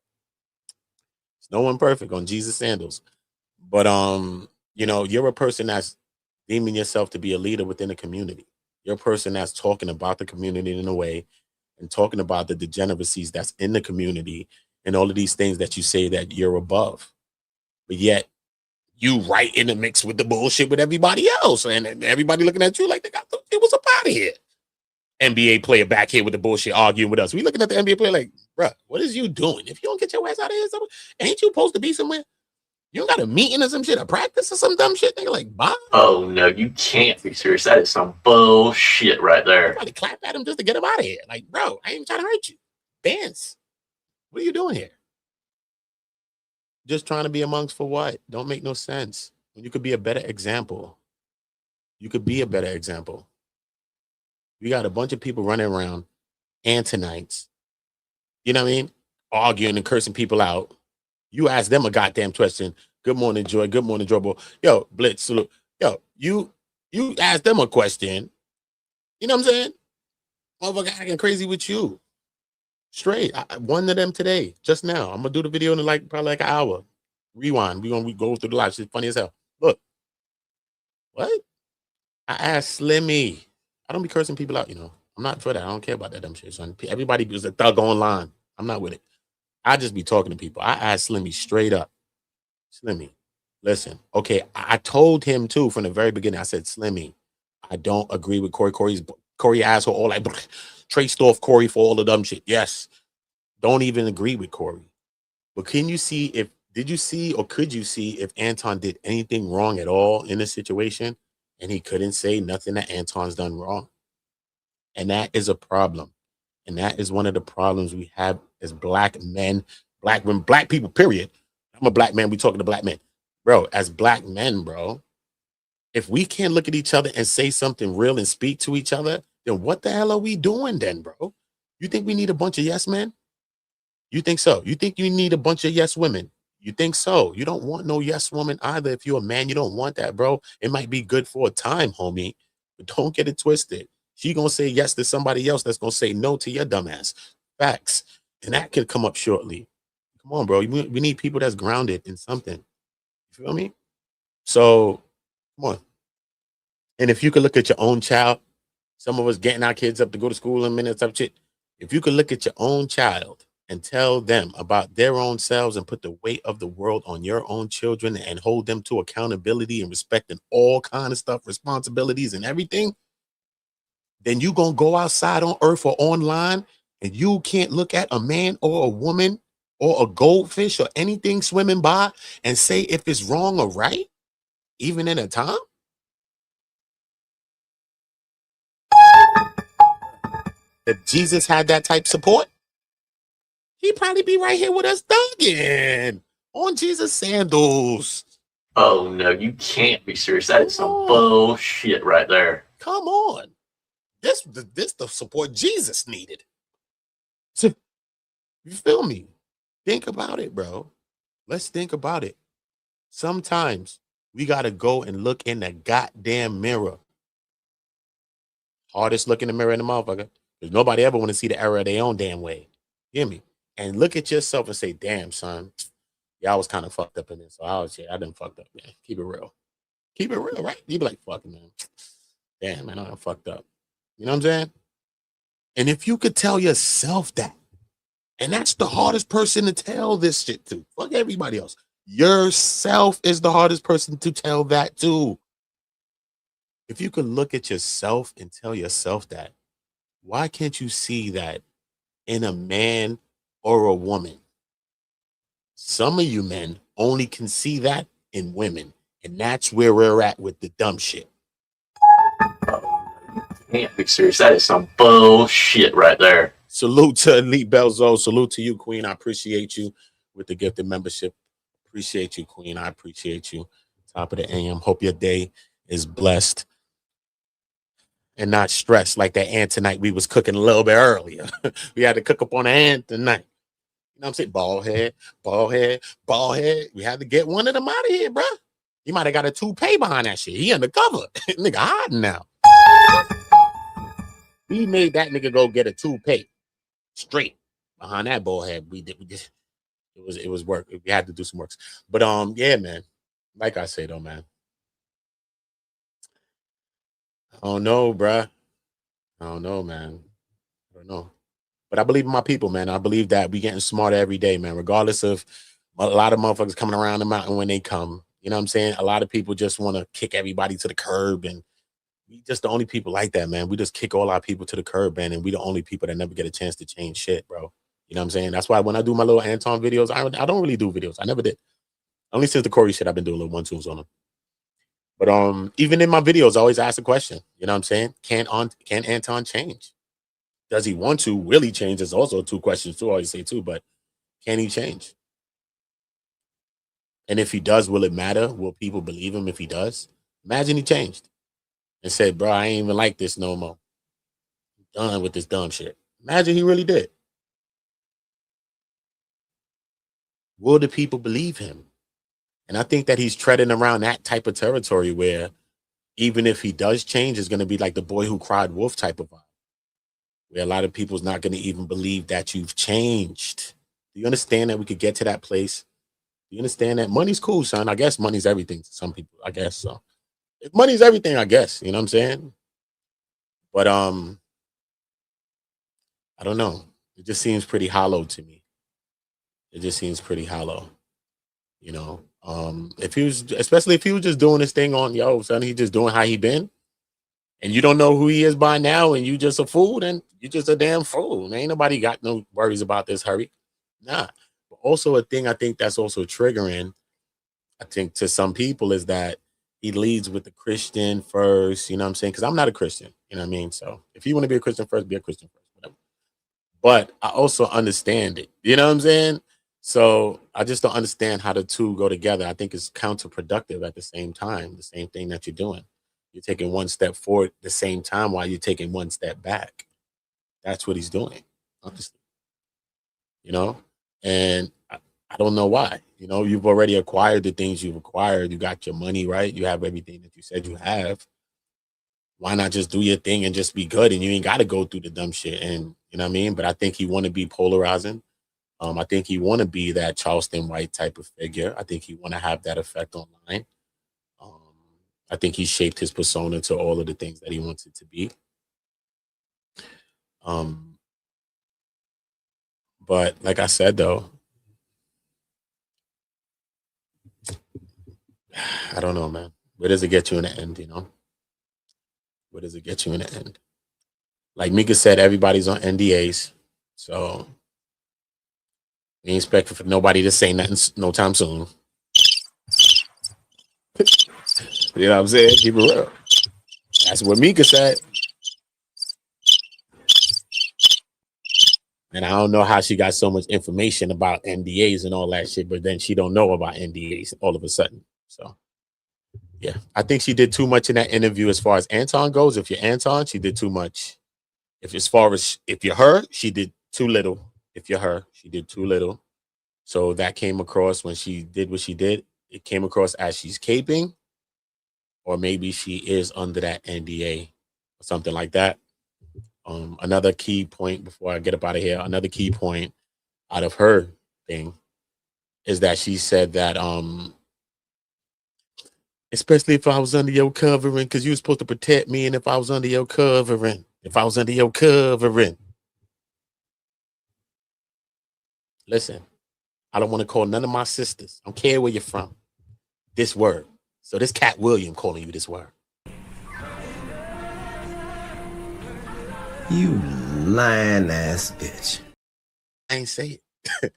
It's no one perfect on Jesus sandals. But you know, you're a person that's deeming yourself to be a leader within the community. You're a person that's talking about the community in a way and talking about the degeneracies that's in the community and all of these things that you say that you're above. But yet you right in the mix with the bullshit with everybody else. And everybody looking at you like they got it was up out of here. NBA player back here with the bullshit arguing with us. We looking at the NBA player like, bruh, what is you doing? If you don't get your ass out of here, ain't you supposed to be somewhere? You got a meeting or some shit, a practice or some dumb shit? Nigga, like, bye. Oh no, you can't be serious. That is some bullshit right there. Somebody clap at him just to get him out of here. Like, bro, I ain't even trying to hurt you. Dance. What are you doing here? Just trying to be amongst for what? Don't make no sense. When you could be a better example. You could be a better example. We got a bunch of people running around, Antonites, you know what I mean? Arguing and cursing people out. You ask them a goddamn question. Good morning, Joy. Good morning, Joy. Yo, Blitz, salute. Yo, you ask them a question. You know what I'm saying? Motherfucker acting crazy with you. Straight. One of them today, just now. I'm gonna do the video in probably like an hour. Rewind. We go through the live. Shit's funny as hell. Look. What? I asked Slimmy. I don't be cursing people out, you know. I'm not for that. I don't care about that dumb shit, son. Everybody was a thug online. I'm not with it. I just be talking to people. I asked Slimmy straight up. Slimmy, listen. Okay, I told him too from the very beginning. I said, Slimmy, I don't agree with Corey. Corey asshole. All like traced off Corey for all the dumb shit. Yes. Don't even agree with Corey. But can you see did you see or could you see if Anton did anything wrong at all in this situation? And he couldn't say nothing that Anton's done wrong. And that is a problem. And that is one of the problems we have as black men, black women, black people, period. I'm a black man. We talking to black men. Bro, as black men, bro, if we can't look at each other and say something real and speak to each other, then what the hell are we doing then, bro? You think we need a bunch of yes men? You think so? You think you need a bunch of yes women? You think so? You don't want no yes woman either. If you're a man, you don't want that, bro. It might be good for a time, homie, but don't get it twisted. She gonna say yes to somebody else that's gonna say no to your dumbass. Facts. And that can come up shortly. Come on, bro. We need people that's grounded in something. You feel me? So, come on. And if you could look at your own child, some of us getting our kids up to go to school in minutes of shit. If you could look at your own child and tell them about their own selves and put the weight of the world on your own children and hold them to accountability and respect and all kind of stuff, responsibilities and everything, then you gonna go outside on earth or online and you can't look at a man or a woman or a goldfish or anything swimming by and say if it's wrong or right, even in a time. If Jesus had that type support, he'd probably be right here with us thugging on Jesus sandals. Oh no, you can't be serious. That is some bullshit right there. Come on. This the support Jesus needed. So, you feel me? Think about it, bro. Let's think about it. Sometimes we got to go and look in the goddamn mirror. Hardest look in the mirror in the motherfucker. Because nobody ever want to see the error of their own damn way. Hear me? And look at yourself and say, damn, son, yeah, I was kind of fucked up in this. So I done fucked up, man. Keep it real. Keep it real, right? You be like, fuck, man. Damn, man, I done fucked up. You know what I'm saying? And if you could tell yourself that, and that's the hardest person to tell this shit to. Fuck everybody else. Yourself is the hardest person to tell that to. If you could look at yourself and tell yourself that, why can't you see that in a man or a woman? Some of you men only can see that in women. And that's where we're at with the dumb shit. Can't be serious. That is some bullshit right there. Salute to Elite Belzo. Salute to you, Queen. I appreciate you with the gifted membership. Appreciate you, Queen. I appreciate you. Top of the AM. Hope your day is blessed. and not stressed like that ant tonight we was cooking a little bit earlier. We had to cook up on the ant tonight. You know what I'm saying? Bald head, bald head, bald head. We had to get one of them out of here, bro. He might have got a toupee behind that shit. He undercover. Nigga hiding now. We made that nigga go get a toupee straight behind that bald head. We just it was work. We had to do some works. But yeah, man. Like I say though, man. I don't know, bruh. I don't know, man. I don't know. But I believe in my people, man. I believe that we getting smarter every day, man. Regardless of a lot of motherfuckers coming around the mountain when they come. You know what I'm saying? A lot of people just want to kick everybody to the curb, and we just the only people like that, man. We just kick all our people to the curb, man, and we the only people that never get a chance to change shit, bro. You know what I'm saying? That's why when I do my little Anton videos, I don't really do videos. I never did. Only since the Corey shit, I've been doing little 1-2s on them. But even in my videos, I always ask a question. You know what I'm saying? Can Anton change? Does he want to really change? There's also 2 questions too. I always say 2, but can he change? And if he does, will it matter? Will people believe him if he does? Imagine he changed and said, bro, I ain't even like this no more. I'm done with this dumb shit. Imagine he really did. Will the people believe him? And I think that he's treading around that type of territory where even if he does change, it's going to be like the boy who cried wolf type of vibe, where a lot of people's not going to even believe that you've changed. Do you understand that we could get to that place? Do you understand that money's cool, son? I guess money's everything to some people. I guess so. If money's everything, I guess. You know what I'm saying? But I don't know. It just seems pretty hollow to me. It just seems pretty hollow. You know, if he was, especially if he was just doing this thing on, yo, son, he just doing how he been, and you don't know who he is by now, and you just a fool, then you just a damn fool. Ain't nobody got no worries about this hurry. Nah. But also a thing I think that's also triggering, I think, to some people is that he leads with the Christian first, you know what I'm saying? Because I'm not a Christian, you know what I mean? So if you want to be a Christian first, be a Christian first, whatever. But I also understand it, you know what I'm saying? So I just don't understand how the two go together. I think it's counterproductive at the same time, the same thing that you're doing. You're taking one step forward at the same time while you're taking one step back. That's what he's doing, honestly. You know? And I don't know why. You know, you've already acquired the things you've acquired. You got your money, right? You have everything that you said you have. Why not just do your thing and just be good? And you ain't got to go through the dumb shit. And you know what I mean? But I think he want to be polarizing. I think he want to be that Charleston White type of figure. I think he want to have that effect online. I think he shaped his persona to all of the things that he wants it to be. But like I said, though, I don't know, man. Where does it get you in the end, you know? Where does it get you in the end? Like Mika said, everybody's on NDAs. So we ain't expecting for nobody to say nothing no time soon. You know what I'm saying? Keep it real. That's what Mika said. And I don't know how she got so much information about NDAs and all that shit, but then she don't know about NDAs all of a sudden. So, yeah, I think she did too much in that interview as far as Anton goes. If you're Anton, she did too much. If you're her, she did too little. If you're her, she did too little. So that came across when she did what she did. It came across as she's caping, or maybe she is under that NDA or something like that. Another key point before I get up out of here, another key point out of her thing is that she said that, especially if I was under your covering, because you were supposed to protect me, and if I was under your covering, listen, I don't want to call none of my sisters. I don't care where you're from. This word. So this Cat William calling you this word. You lying ass bitch. I ain't say it.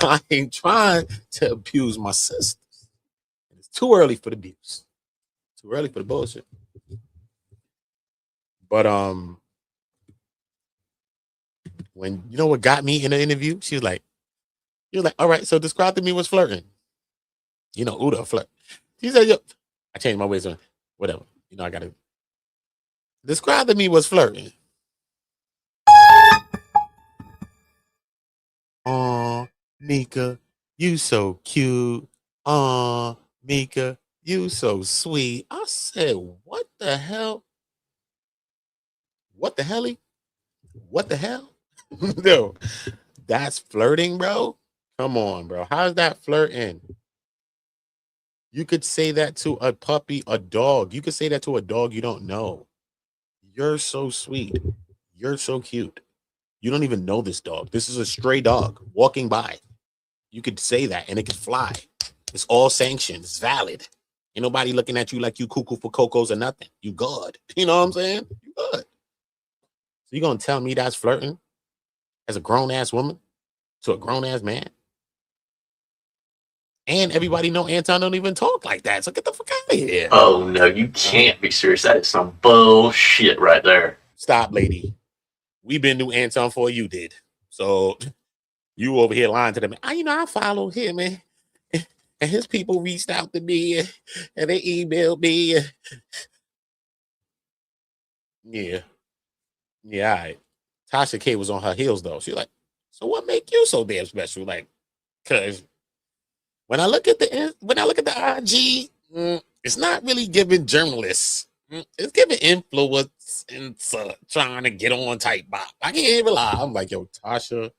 I ain't trying to abuse my sisters. It's too early for the abuse. Too early for the bullshit. But when you know what got me in the interview, she was like, all right, so describe to me what's flirting. You know, Uda flirt. She said, yo, I changed my ways on whatever. You know, I gotta. Describe to me what's flirting. Aw, Mika, you so cute. Aw, Mika, you so sweet. I said, what the hell? What the helly? What the hell? No, that's flirting, bro. Come on, bro. How's that flirting? You could say that to a puppy, a dog. You could say that to a dog you don't know. You're so sweet. You're so cute. You don't even know this dog. This is a stray dog walking by. You could say that and it could fly. It's all sanctioned. It's valid. Ain't nobody looking at you like you cuckoo for cocos or nothing. You good. You know what I'm saying? You good. So you gonna tell me that's flirting as a grown-ass woman to a grown-ass man? And everybody know Anton don't even talk like that. So get the fuck out of here. Oh no, you can't be serious. That is some bullshit right there. Stop, lady. We been knew Anton before you did. So you over here lying to them. I follow him, man. And his people reached out to me and they emailed me. Yeah. Yeah, all right. Tasha K was on her heels though. She's like, so what make you so damn special? Like, cause when I look at the IG, it's not really giving journalists. It's giving influence and trying to get on type bop. I can't even lie. I'm like, yo, Tasha,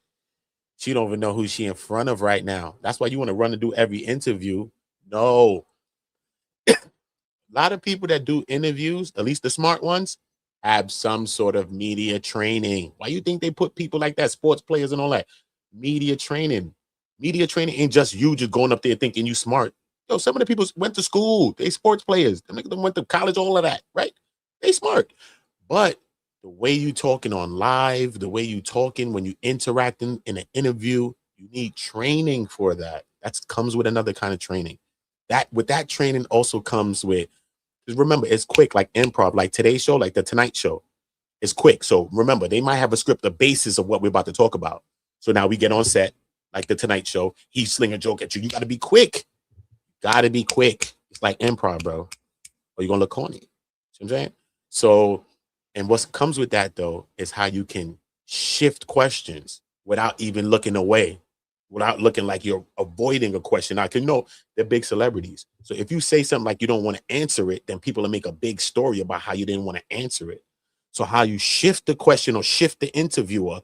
she don't even know who she in front of right now. That's why you want to run and do every interview. No. A lot of people that do interviews, at least the smart ones, have some sort of media training. Why you think they put people like that, sports players and all that? Media training. Media training ain't just you just going up there thinking you smart. Yo, some of the people went to school. They sports players. Them went to college, all of that, right? They smart. But the way you talking on live, the way you talking when you interacting in an interview, you need training for that. That comes with another kind of training. That training also comes with, remember, it's quick, like improv, like today's show, like the Tonight Show. It's quick. So remember, they might have a script, the basis of what we're about to talk about. So now we get on set, like the Tonight Show. He sling a joke at you. You got to be quick. Got to be quick. It's like improv, bro. Or you're going to look corny. See what I'm saying? So, and what comes with that, though, is how you can shift questions without even looking away, without looking like you're avoiding a question. Now, because they're big celebrities. So if you say something like you don't want to answer it, then people will make a big story about how you didn't want to answer it. So how you shift the question or shift the interviewer,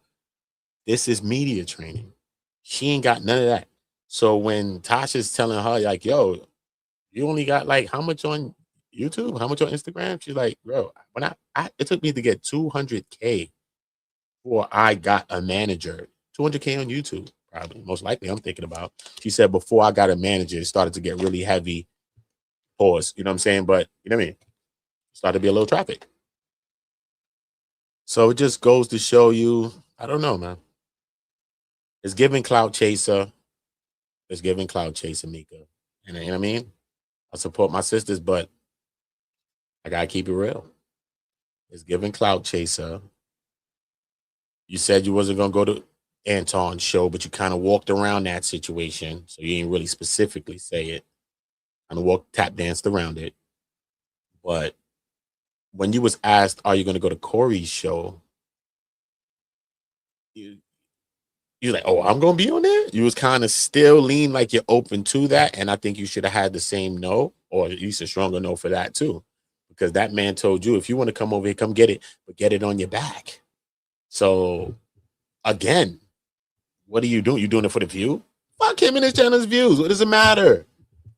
this is media training. She ain't got none of that. So when Tasha's telling her, like, yo, you only got like how much on YouTube? How much on Instagram? She's like, bro, when it took me to get 200K before I got a manager. 200K on YouTube, probably. Most likely, I'm thinking about. She said before I got a manager, it started to get really heavy. Pause. You know what I'm saying? But you know what I mean? Started to be a little traffic. So it just goes to show you, I don't know, man. It's giving clout chaser. It's giving clout chaser, Mika. And you know what I mean? I support my sisters, but I gotta keep it real. It's giving clout chaser. You said you wasn't gonna go to Anton's show, but you kind of walked around that situation. So you didn't really specifically say it. Kind of tap danced around it. But when you was asked, are you gonna go to Corey's show? You're like, oh, I'm gonna be on there. You was kind of still lean like you're open to that, and I think you should have had the same no, or at least a stronger no for that too, because that man told you if you want to come over here, come get it, but get it on your back. So, again, what are you doing? You doing it for the view? Fuck him and his channel's views. What does it matter?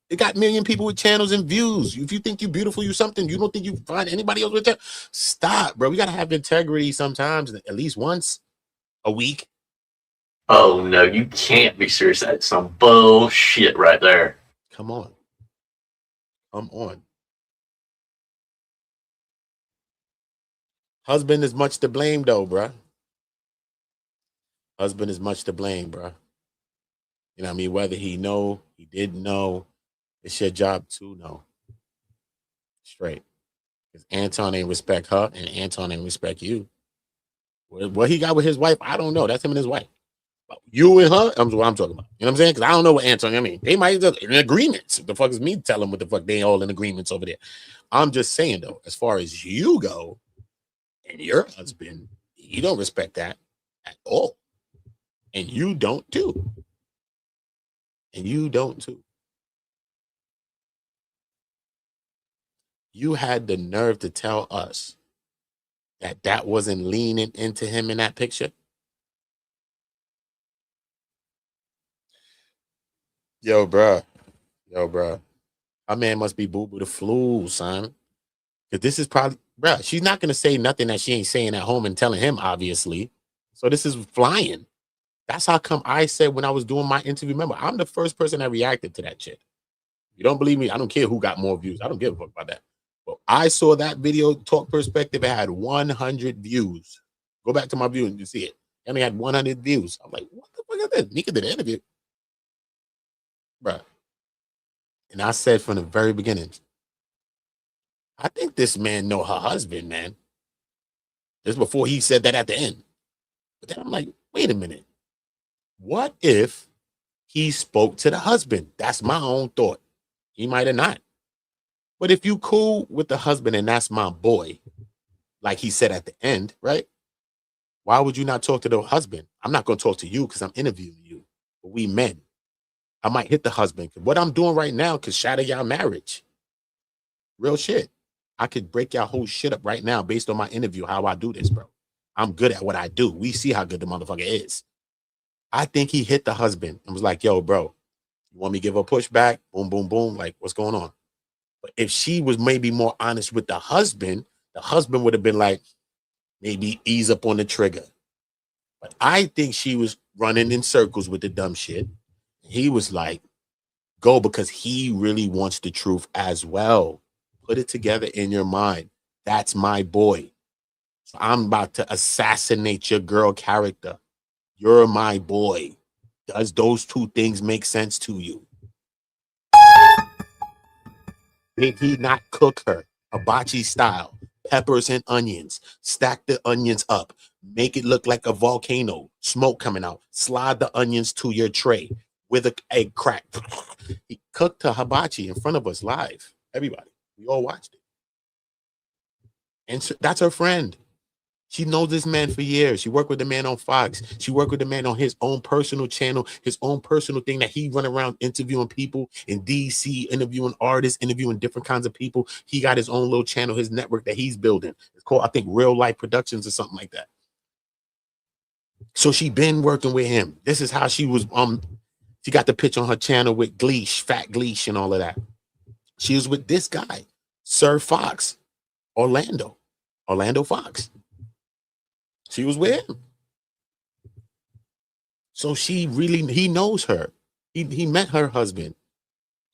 It got a million people with channels and views. If you think you're beautiful, you something. You don't think you find anybody else with that? Stop, bro. We gotta have integrity sometimes, at least once a week. Oh no, you can't be serious. That's some bullshit right there. Come on. Come on. Husband is much to blame, though, bruh. Husband is much to blame, bruh. You know what I mean? Whether he didn't know, it's your job to know. Straight. Because Anton ain't respect her, and Anton ain't respect you. What he got with his wife, I don't know. That's him and his wife. You and her, that's what I'm talking about. You know what I'm saying? Because I don't know what Anton, I mean, they might be in agreements. What the fuck is me telling what the fuck they all in agreements over there? I'm just saying, though, as far as you go, And your husband, he don't respect that at all. And you don't too. And you don't too. You had the nerve to tell us that that wasn't leaning into him in that picture. Yo, bruh. My man must be boo-boo the flu, son. Because this is probably, bruh, she's not going to say nothing that she ain't saying at home and telling him, obviously. So this is flying. That's how come I said when I was doing my interview, remember, I'm the first person that reacted to that shit. If you don't believe me, I don't care who got more views. I don't give a fuck about that. But I saw that video, Talk Perspective, it had 100 views. Go back to my view and you see it. It only had 100 views. I'm like, what the fuck is this? Nika did an interview. Bruh. And I said from the very beginning, I think this man know her husband, man. This before he said that at the end. But then I'm like, wait a minute. What if he spoke to the husband? That's my own thought. He might have not. But if you cool with the husband and that's my boy, like he said at the end, right? Why would you not talk to the husband? I'm not going to talk to you because I'm interviewing you. But we men. I might hit the husband. What I'm doing right now could shatter y'all marriage. Real shit. I could break y'all whole shit up right now based on my interview, how I do this, bro. I'm good at what I do. We see how good the motherfucker is. I think he hit the husband and was like, yo, bro, you want me to give her a pushback? Boom, boom, boom. Like, what's going on? But if she was maybe more honest with the husband would have been like, maybe ease up on the trigger. But I think she was running in circles with the dumb shit. He was like, go, because he really wants the truth as well. Put it together in your mind. That's my boy. So I'm about to assassinate your girl character. You're my boy. Does those two things make sense to you? Did he not cook her hibachi style, peppers and onions, stack the onions up, make it look like a volcano, smoke coming out, slide the onions to your tray with an egg crack? He cooked her hibachi in front of us live. Everybody, we all watched it. And so that's her friend. She knows this man for years. She worked with the man on Fox. She worked with the man on his own personal channel, his own personal thing that he run around interviewing people in DC, interviewing artists, interviewing different kinds of people. He got his own little channel, his network that he's building. It's called, I think, Real Life Productions or something like that. So she been working with him. This is how she was, she got the pitch on her channel with Gleesh, Fat Gleesh and all of that. She was with this guy, Sir Fox, Orlando Fox. She was with him. So he knows her. He met her husband.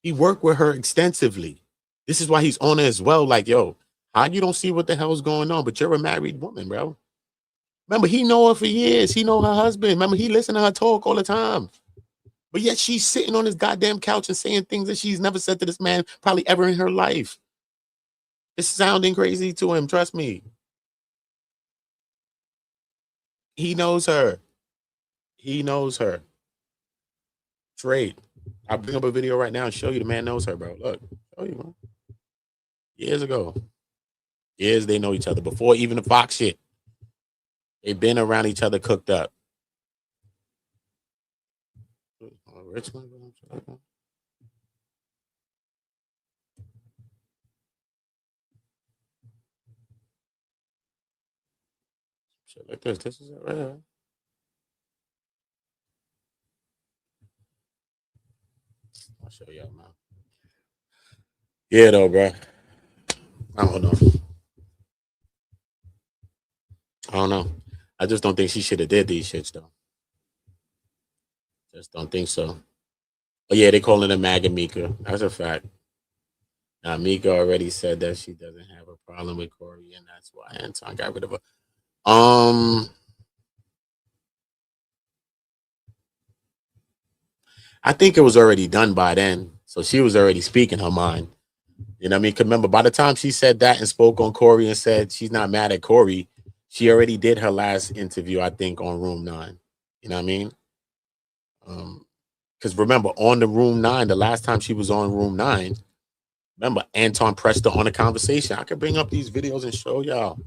He worked with her extensively. This is why he's on her as well. Like, yo, how you don't see what the hell's going on? But you're a married woman, bro. Remember, he know her for years. He know her husband. Remember, he listen to her talk all the time. But yet she's sitting on his goddamn couch and saying things that she's never said to this man probably ever in her life. It's sounding crazy to him. Trust me. He knows her. He knows her. Straight. I'll bring up a video right now and show you the man knows her, bro. Look. Show you, man. Years ago. Years they know each other. Before even the Fox shit. They've been around each other cooked up. Richmond. Shit like this. This is it right here. I'll show y'all now. Yeah, though, bro. I don't know. I just don't think she should have did these shits, though. Just don't think so. But yeah, they calling her MAGA Mika. That's a fact. Now, Mika already said that she doesn't have a problem with Corey, and that's why Anton got rid of her. I think it was already done by then. So she was already speaking her mind. You know what I mean? 'Cause remember, by the time she said that and spoke on Corey and said she's not mad at Corey, she already did her last interview, I think, on Room 9. You know what I mean? Because remember, on the Room 9, the last time she was on Room 9, remember, Anton pressed her on a conversation. I could bring up these videos and show y'all.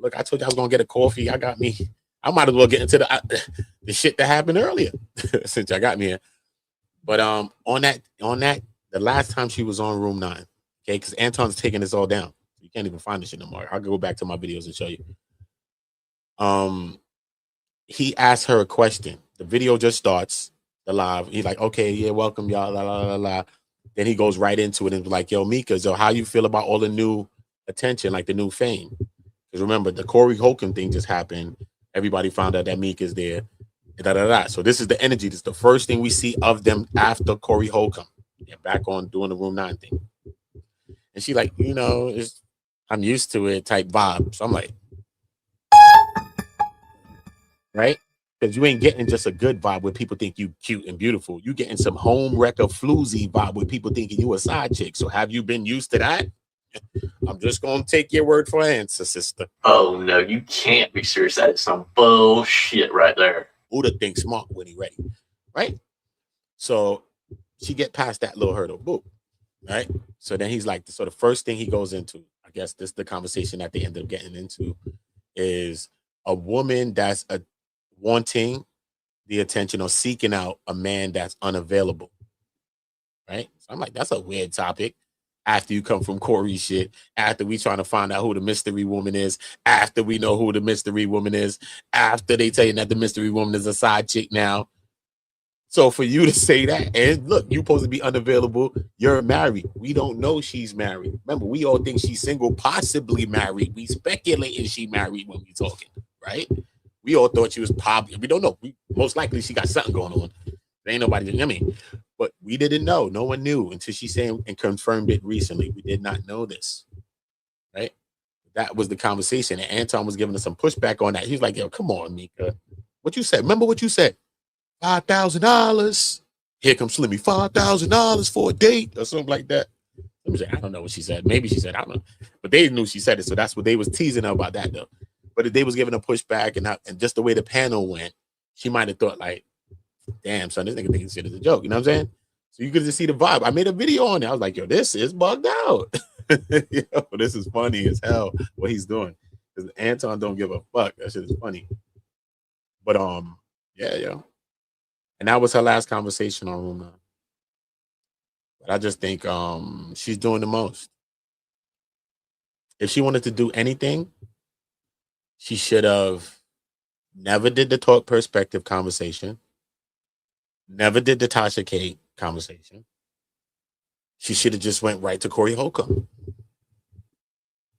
look, I told you I was gonna get a coffee. I got me. I might as well get into the shit that happened earlier since I got me here. But on that, the last time she was on room 9, okay, because Anton's taking this all down. You can't even find this shit no more. I'll go back to my videos and show you. He asked her a question. The video just starts, the live. He's like, okay, yeah, welcome, y'all, la, la, la, la. Then he goes right into it and was like, yo, Mika, so how you feel about all the new attention, like the new fame? Because remember, the Corey Holcomb thing just happened. Everybody found out that Mika's there. Da, da, da. So this is the energy. This is the first thing we see of them after Corey Holcomb. They're back on doing the room 9 thing. And she like, you know, I'm used to it type vibe. So I'm like, right? Because you ain't getting just a good vibe where people think you cute and beautiful. You getting some home wrecker floozy vibe where people thinking you a side chick. So have you been used to that? I'm just gonna take your word for an answer, sister. Oh no, you can't be serious. That is some bullshit right there. Who'da think smart when he ready, right? So she get past that little hurdle, boom, right? So then he's like, so the first thing he goes into, I guess this is the conversation that they end up getting into, is a woman that's wanting the attention or seeking out a man that's unavailable, right? So I'm like, that's a weird topic. After you come from Corey shit, after we trying to find out who the mystery woman is, after we know who the mystery woman is, after they tell you that the mystery woman is a side chick now. So for you to say that, and look, you supposed to be unavailable, you're married. We don't know she's married. Remember, we all think she's single, possibly married. We speculating she married when we talking, right? We all thought she was probably, we don't know. Most likely she got something going on. There ain't nobody, I mean, but we didn't know. No one knew until she said and confirmed it recently. We did not know this, right? That was the conversation. And Anton was giving us some pushback on that. He's like, yo, come on, Mika. What you said? Remember what you said? $5,000. Here comes Slimmy. $5,000 for a date or something like that. Let me say, I don't know what she said. Maybe she said, I don't know. But they knew she said it. So that's what they was teasing her about that, though. But if they was giving a pushback and just the way the panel went, she might have thought like, damn, son, this nigga thinks shit is a joke. You know what I'm saying? So you could just see the vibe. I made a video on it. I was like, yo, this is bugged out. Yo, this is funny as hell what he's doing. Because Anton don't give a fuck. That shit is funny. But yeah, yo. And that was her last conversation on Room 9. But I just think she's doing the most. If she wanted to do anything, she should have never did the talk perspective conversation. Never did the Tasha K conversation. She should have just went right to Corey Holcomb.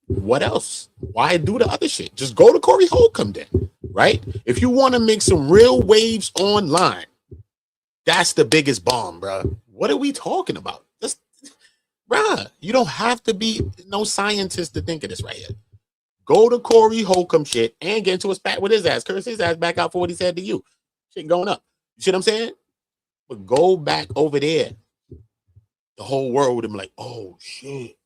What else? Why do the other shit? Just go to Corey Holcomb then, right? If you want to make some real waves online, that's the biggest bomb, bro. What are we talking about? Just, bruh, you don't have to be no scientist to think of this right here. Go to Corey Holcomb shit and get into a spat with his ass. Curse his ass back out for what he said to you. Shit going up. You see what I'm saying? But go back over there. The whole world would have been like, oh, shit.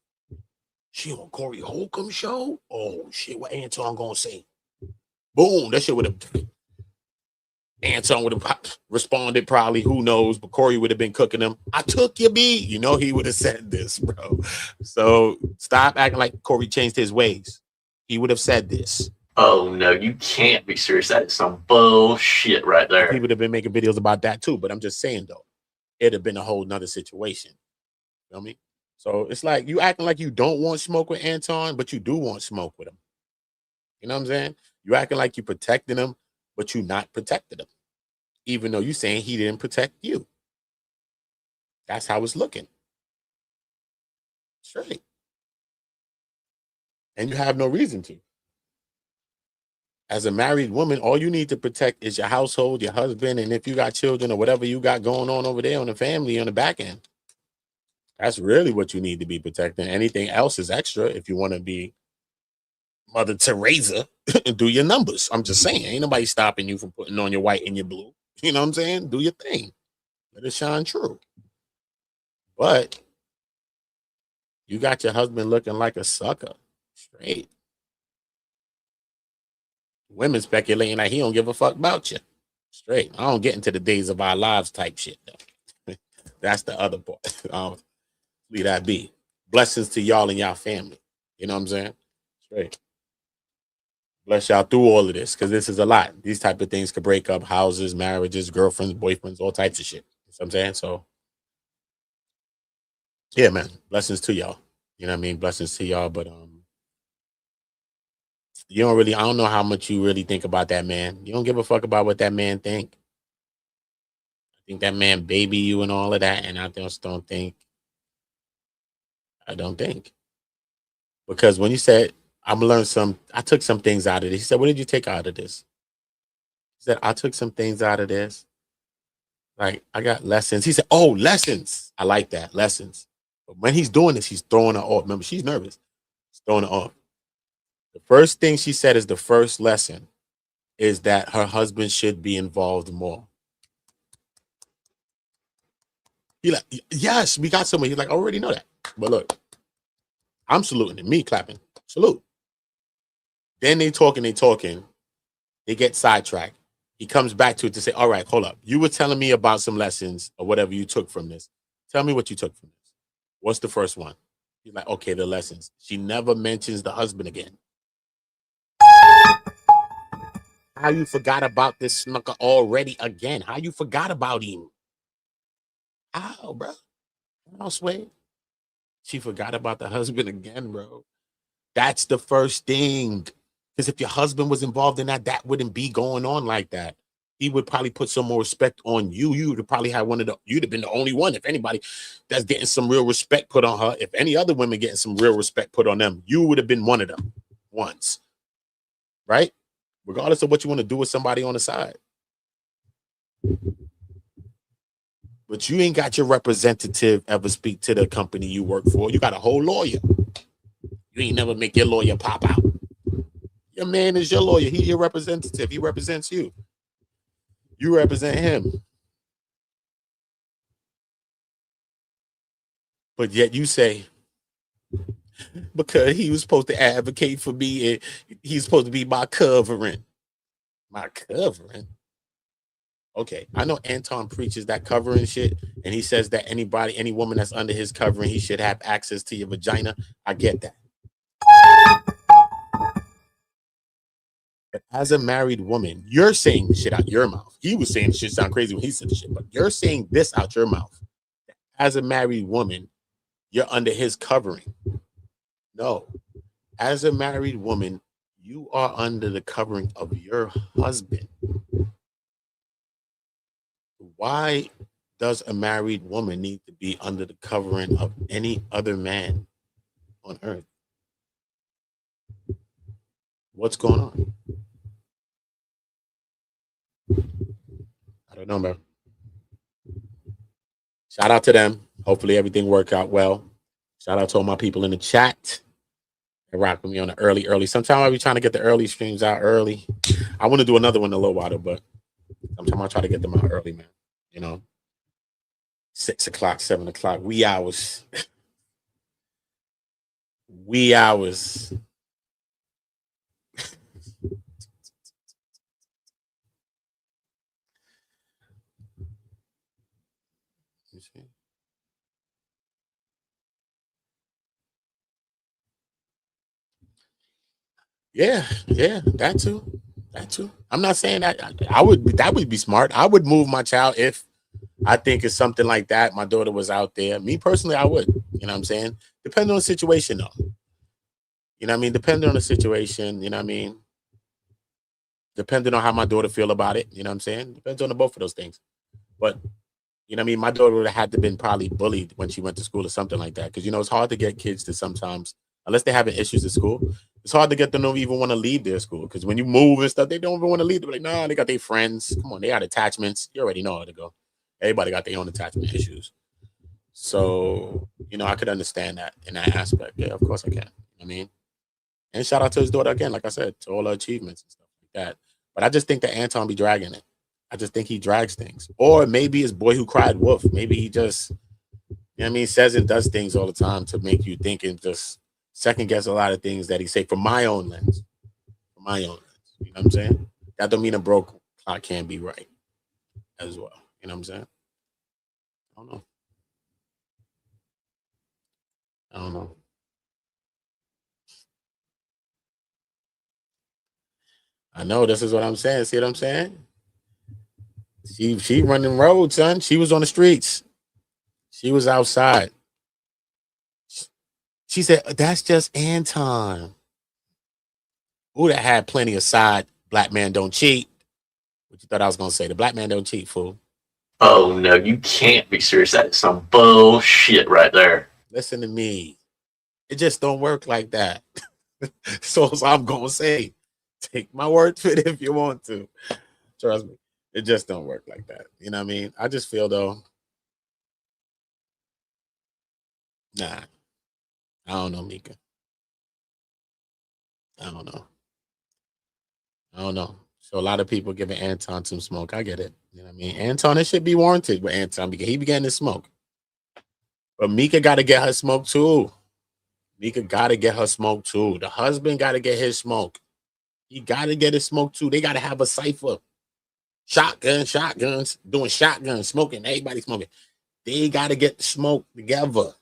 She on Corey Holcomb show? Oh, shit. What Anton gonna say? Boom. That shit would have... Anton would have responded probably. Who knows? But Corey would have been cooking him. I took your beat. You know he would have said this, bro. So stop acting like Corey changed his ways. He would have said this. Oh no, you can't be serious. That is some bullshit right there. He would have been making videos about that too. But I'm just saying though, it'd have been a whole nother situation. You know what I mean? So it's like you acting like you don't want smoke with Anton, but you do want smoke with him. You know what I'm saying? You acting like you protecting him, but you not protecting him. Even though you saying he didn't protect you. That's how it's looking. Straight. And you have no reason to. As a married woman, all you need to protect is your household, your husband, and if you got children or whatever you got going on over there on the family on the back end. That's really what you need to be protecting. Anything else is extra if you want to be Mother Teresa and do your numbers. I'm just saying, ain't nobody stopping you from putting on your white and your blue. You know what I'm saying? Do your thing. Let it shine true. But you got your husband looking like a sucker. Straight. Women speculating like he don't give a fuck about you. Straight. I don't get into the days of our lives type shit though. That's the other part. Leave that be. Blessings to y'all and y'all family. You know what I'm saying? Straight. Bless y'all through all of this, because this is a lot. These type of things could break up houses, marriages, girlfriends, boyfriends, all types of shit. You know what I'm saying? So, yeah, man. Blessings to y'all. You know what I mean? Blessings to y'all. But you don't really, I don't know how much you really think about that man. You don't give a fuck about what that man think. I think that man baby you and all of that, and I just don't think. I don't think. Because when you said, I'm gonna learn some, I took some things out of this. He said, what did you take out of this? He said, I took some things out of this. Like, I got lessons. He said, oh, lessons. I like that. Lessons. But when he's doing this, he's throwing her off. Remember, she's nervous. He's throwing her off. The first thing she said is the first lesson is that her husband should be involved more. He like, yes, we got someone. He's like, I already know that. But look, I'm saluting him, me clapping. Salute. Then they talking. They get sidetracked. He comes back to it to say, all right, hold up. You were telling me about some lessons or whatever you took from this. Tell me what you took from this. What's the first one? He's like, okay, the lessons. She never mentions the husband again. How you forgot about this snucker already again? How you forgot about him? How, bro? I'll swear. She forgot about the husband again, bro. That's the first thing. Because if your husband was involved in that, that wouldn't be going on like that. He would probably put some more respect on you. You would have probably had you'd have been the only one, if anybody, that's getting some real respect put on her. If any other women getting some real respect put on them, you would have been one of them once. Right? Regardless of what you want to do with somebody on the side. But you ain't got your representative ever speak to the company you work for. You got a whole lawyer. You ain't never make your lawyer pop out. Your man is your lawyer. He's your representative. He represents you. You represent him. But yet you say, because he was supposed to advocate for me and he's supposed to be my covering. My covering? Okay, I know Anton preaches that covering shit, and he says that any woman that's under his covering, he should have access to your vagina. I get that. But as a married woman, you're saying shit out your mouth. He was saying shit sound crazy when he said shit, but you're saying this out your mouth. As a married woman, you're under his covering. No. As a married woman, you are under the covering of your husband. Why does a married woman need to be under the covering of any other man on earth? What's going on? I don't know, man. Shout out to them. Hopefully everything worked out well. Shout out to all my people in the chat. They rock with me on the early. Sometimes I'll be trying to get the early streams out early. I want to do another one in a little while, but sometimes I try to get them out early, man. You know, 6 o'clock, 7 o'clock, wee hours. Wee hours. Yeah, that too. I'm not saying that that would be smart. I would move my child if I think it's something like that. My daughter was out there. Me personally, I would. You know what I'm saying? Depending on the situation, though. You know what I mean? Depending on the situation, you know what I mean? Depending on how my daughter feel about it, you know what I'm saying? Depends on the both of those things. But you know what I mean? My daughter would have had to been probably bullied when she went to school or something like that. Because, you know, it's hard to get kids to sometimes, unless they're having issues at school, it's hard to get them to even want to leave their school. Because when you move and stuff, they don't even want to leave. They're like, nah, they got their friends. Come on, they got attachments. You already know how to go. Everybody got their own attachment issues. So, you know, I could understand that in that aspect. Yeah, of course I can. I mean, and shout out to his daughter again, like I said, to all her achievements and stuff like that. But I just think that Anton be dragging it. I just think he drags things. Or maybe it's Boy Who Cried Wolf. Maybe he just, you know what I mean, says and does things all the time to make you think and just second guess a lot of things that he say from my own lens. From my own lens. You know what I'm saying? That don't mean a broke clock can't be right as well. You know what I'm saying? I don't know. I don't know. I know, this is what I'm saying. See what I'm saying? She running roads, son. She was on the streets. She was outside. She said, that's just Anton. Who that had plenty of side. Black man don't cheat. What you thought I was gonna say? The black man don't cheat, fool. Oh no, you can't be serious. That's some bullshit right there. Listen to me. It just don't work like that. So I'm gonna say, take my word for it if you want to. Trust me. It just don't work like that. You know what I mean? I just feel though, nah. I don't know, Mika. I don't know. So a lot of people giving Anton some smoke. I get it. You know what I mean? Anton, it should be warranted with Anton because he began to smoke. But Mika got to get her smoke too. Mika got to get her smoke too. The husband got to get his smoke. He got to get his smoke too. They got to have a cipher. Shotguns, doing shotguns, smoking. Everybody smoking. They got to get the smoke together.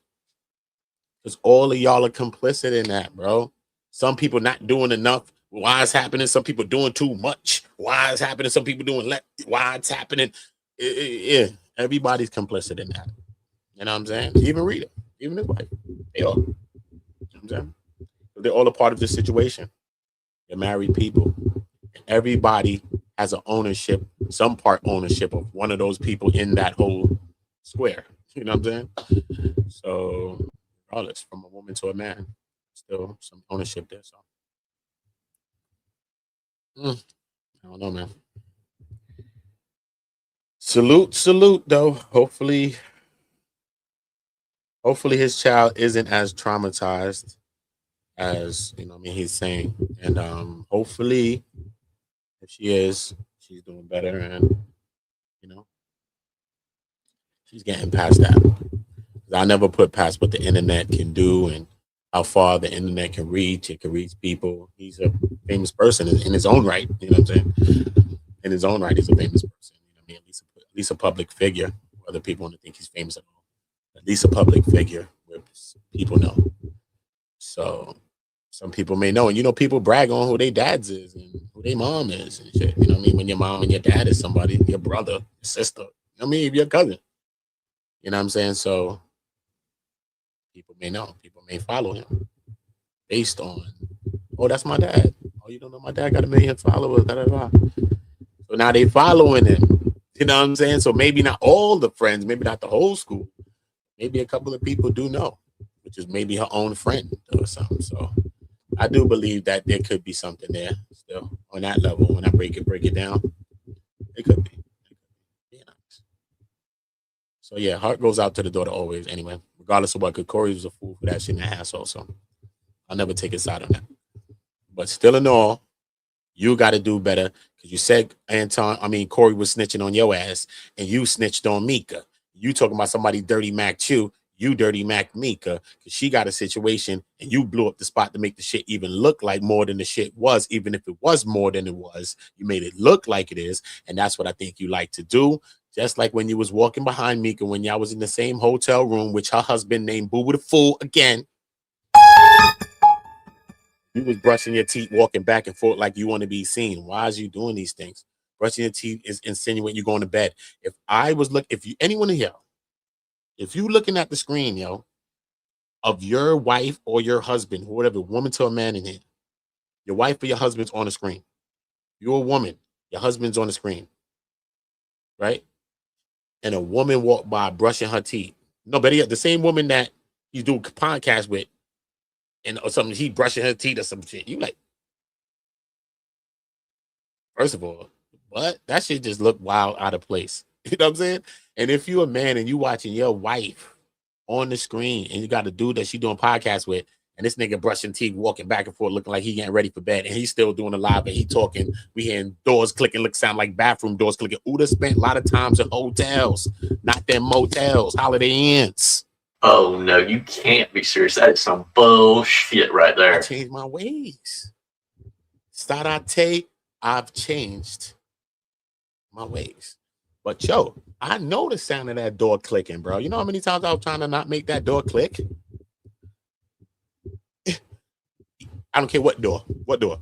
Because all of y'all are complicit in that, bro. Some people not doing enough. Why it's happening? Some people doing too much. Why it's happening? Some people doing less. Why it's happening? Yeah, everybody's complicit in that. You know what I'm saying? Even Rita, even his wife. They all. You know what I'm saying? They're all a part of this situation. They're married people. Everybody has an ownership, some part ownership of one of those people in that whole square. You know what I'm saying? So, regardless, from a woman to a man, still some ownership there. So, I don't know, man. Salute, though. Hopefully his child isn't as traumatized as, you know what I mean, he's saying. And hopefully, if she is, she's doing better and, you know, she's getting past that. I never put past what the internet can do and how far the internet can reach. It can reach people. He's a famous person in his own right. You know what I'm saying? In his own right, he's a famous person. You know what I mean? At least a public figure. Whether people want to think he's famous at all. At least a public figure where people know. So some people may know. And, you know, people brag on who their dads is and who their mom is and shit. You know what I mean? When your mom and your dad is somebody, your brother, your sister. You know what I mean? Your cousin. You know what I'm saying? So people may know. People may follow him based on, oh, that's my dad. Oh, you don't know my dad got 1 million followers. Da, da, da. So now they following him. You know what I'm saying? So maybe not all the friends, maybe not the whole school. Maybe a couple of people do know, which is maybe her own friend or something. So I do believe that there could be something there still on that level. When I break it down, it could be. Being honest. So yeah, heart goes out to the daughter always. Anyway, regardless of what, because Corey was a fool for that shit in the ass also. I'll never take his side on that. But still in all, you got to do better because you said Corey was snitching on your ass and you snitched on Mika. You talking about somebody dirty Mac you dirty Mac Mika because she got a situation and you blew up the spot to make the shit even look like more than the shit was. Even if it was more than it was, you made it look like it is. And that's what I think you like to do. Just like when you was walking behind Mika when y'all was in the same hotel room, which her husband named Boo the Fool again. You was brushing your teeth, walking back and forth like you want to be seen. Why is you doing these things? Brushing your teeth is insinuating you're going to bed. Anyone in here, if you looking at the screen, of your wife or your husband, whatever, woman to a man in here, your wife or your husband's on the screen. You're a woman, your husband's on the screen, right? And a woman walked by brushing her teeth. No, but the same woman that you do podcast with, and or something, he brushing her teeth or some shit. You like, first of all, what? That shit just look wild out of place. You know what I'm saying? And if you're a man and you watching your wife on the screen and you got a dude that she doing podcasts with, and this nigga brushing teeth, walking back and forth, looking like he getting ready for bed, and he's still doing a live and he talking, we hearing doors clicking, sound like bathroom doors clicking. Uda spent a lot of times in hotels, not them motels, Holiday Inns. Oh no, you can't be serious. That is some bullshit right there. I changed my ways. Starate, I've changed my ways. But yo, I know the sound of that door clicking, bro. You know how many times I was trying to not make that door click? I don't care what door. What door?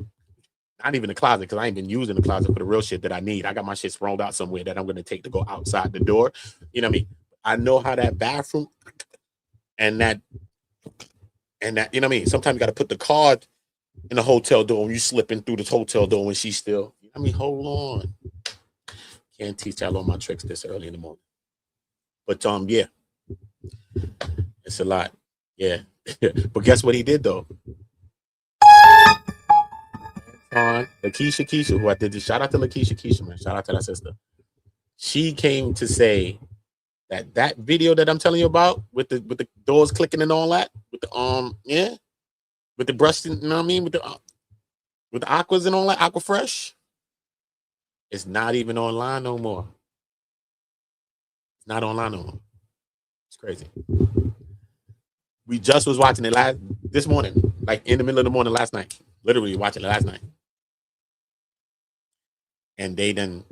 not even the closet, because I ain't been using the closet for the real shit that I need. I got my shit sprawled out somewhere that I'm gonna take to go outside the door. You know what I mean? I know how that bathroom and that, you know what I mean? Sometimes you gotta put the card in the hotel door when you slipping through the hotel door when she's still, I mean, hold on. Can't teach y'all all my tricks this early in the morning. But yeah. It's a lot. Yeah. But guess what he did though? Lakeisha, who I did this. Shout out to Lakeisha, man. Shout out to that sister. She came to say that video that I'm telling you about with the doors clicking and all that, with the with the brush, you know what I mean, with the aquas and all that, aqua fresh. It's not even online no more. It's not online no more. It's crazy. We just was watching it this morning, like in the middle of the morning last night. Literally watching it last night. And he done,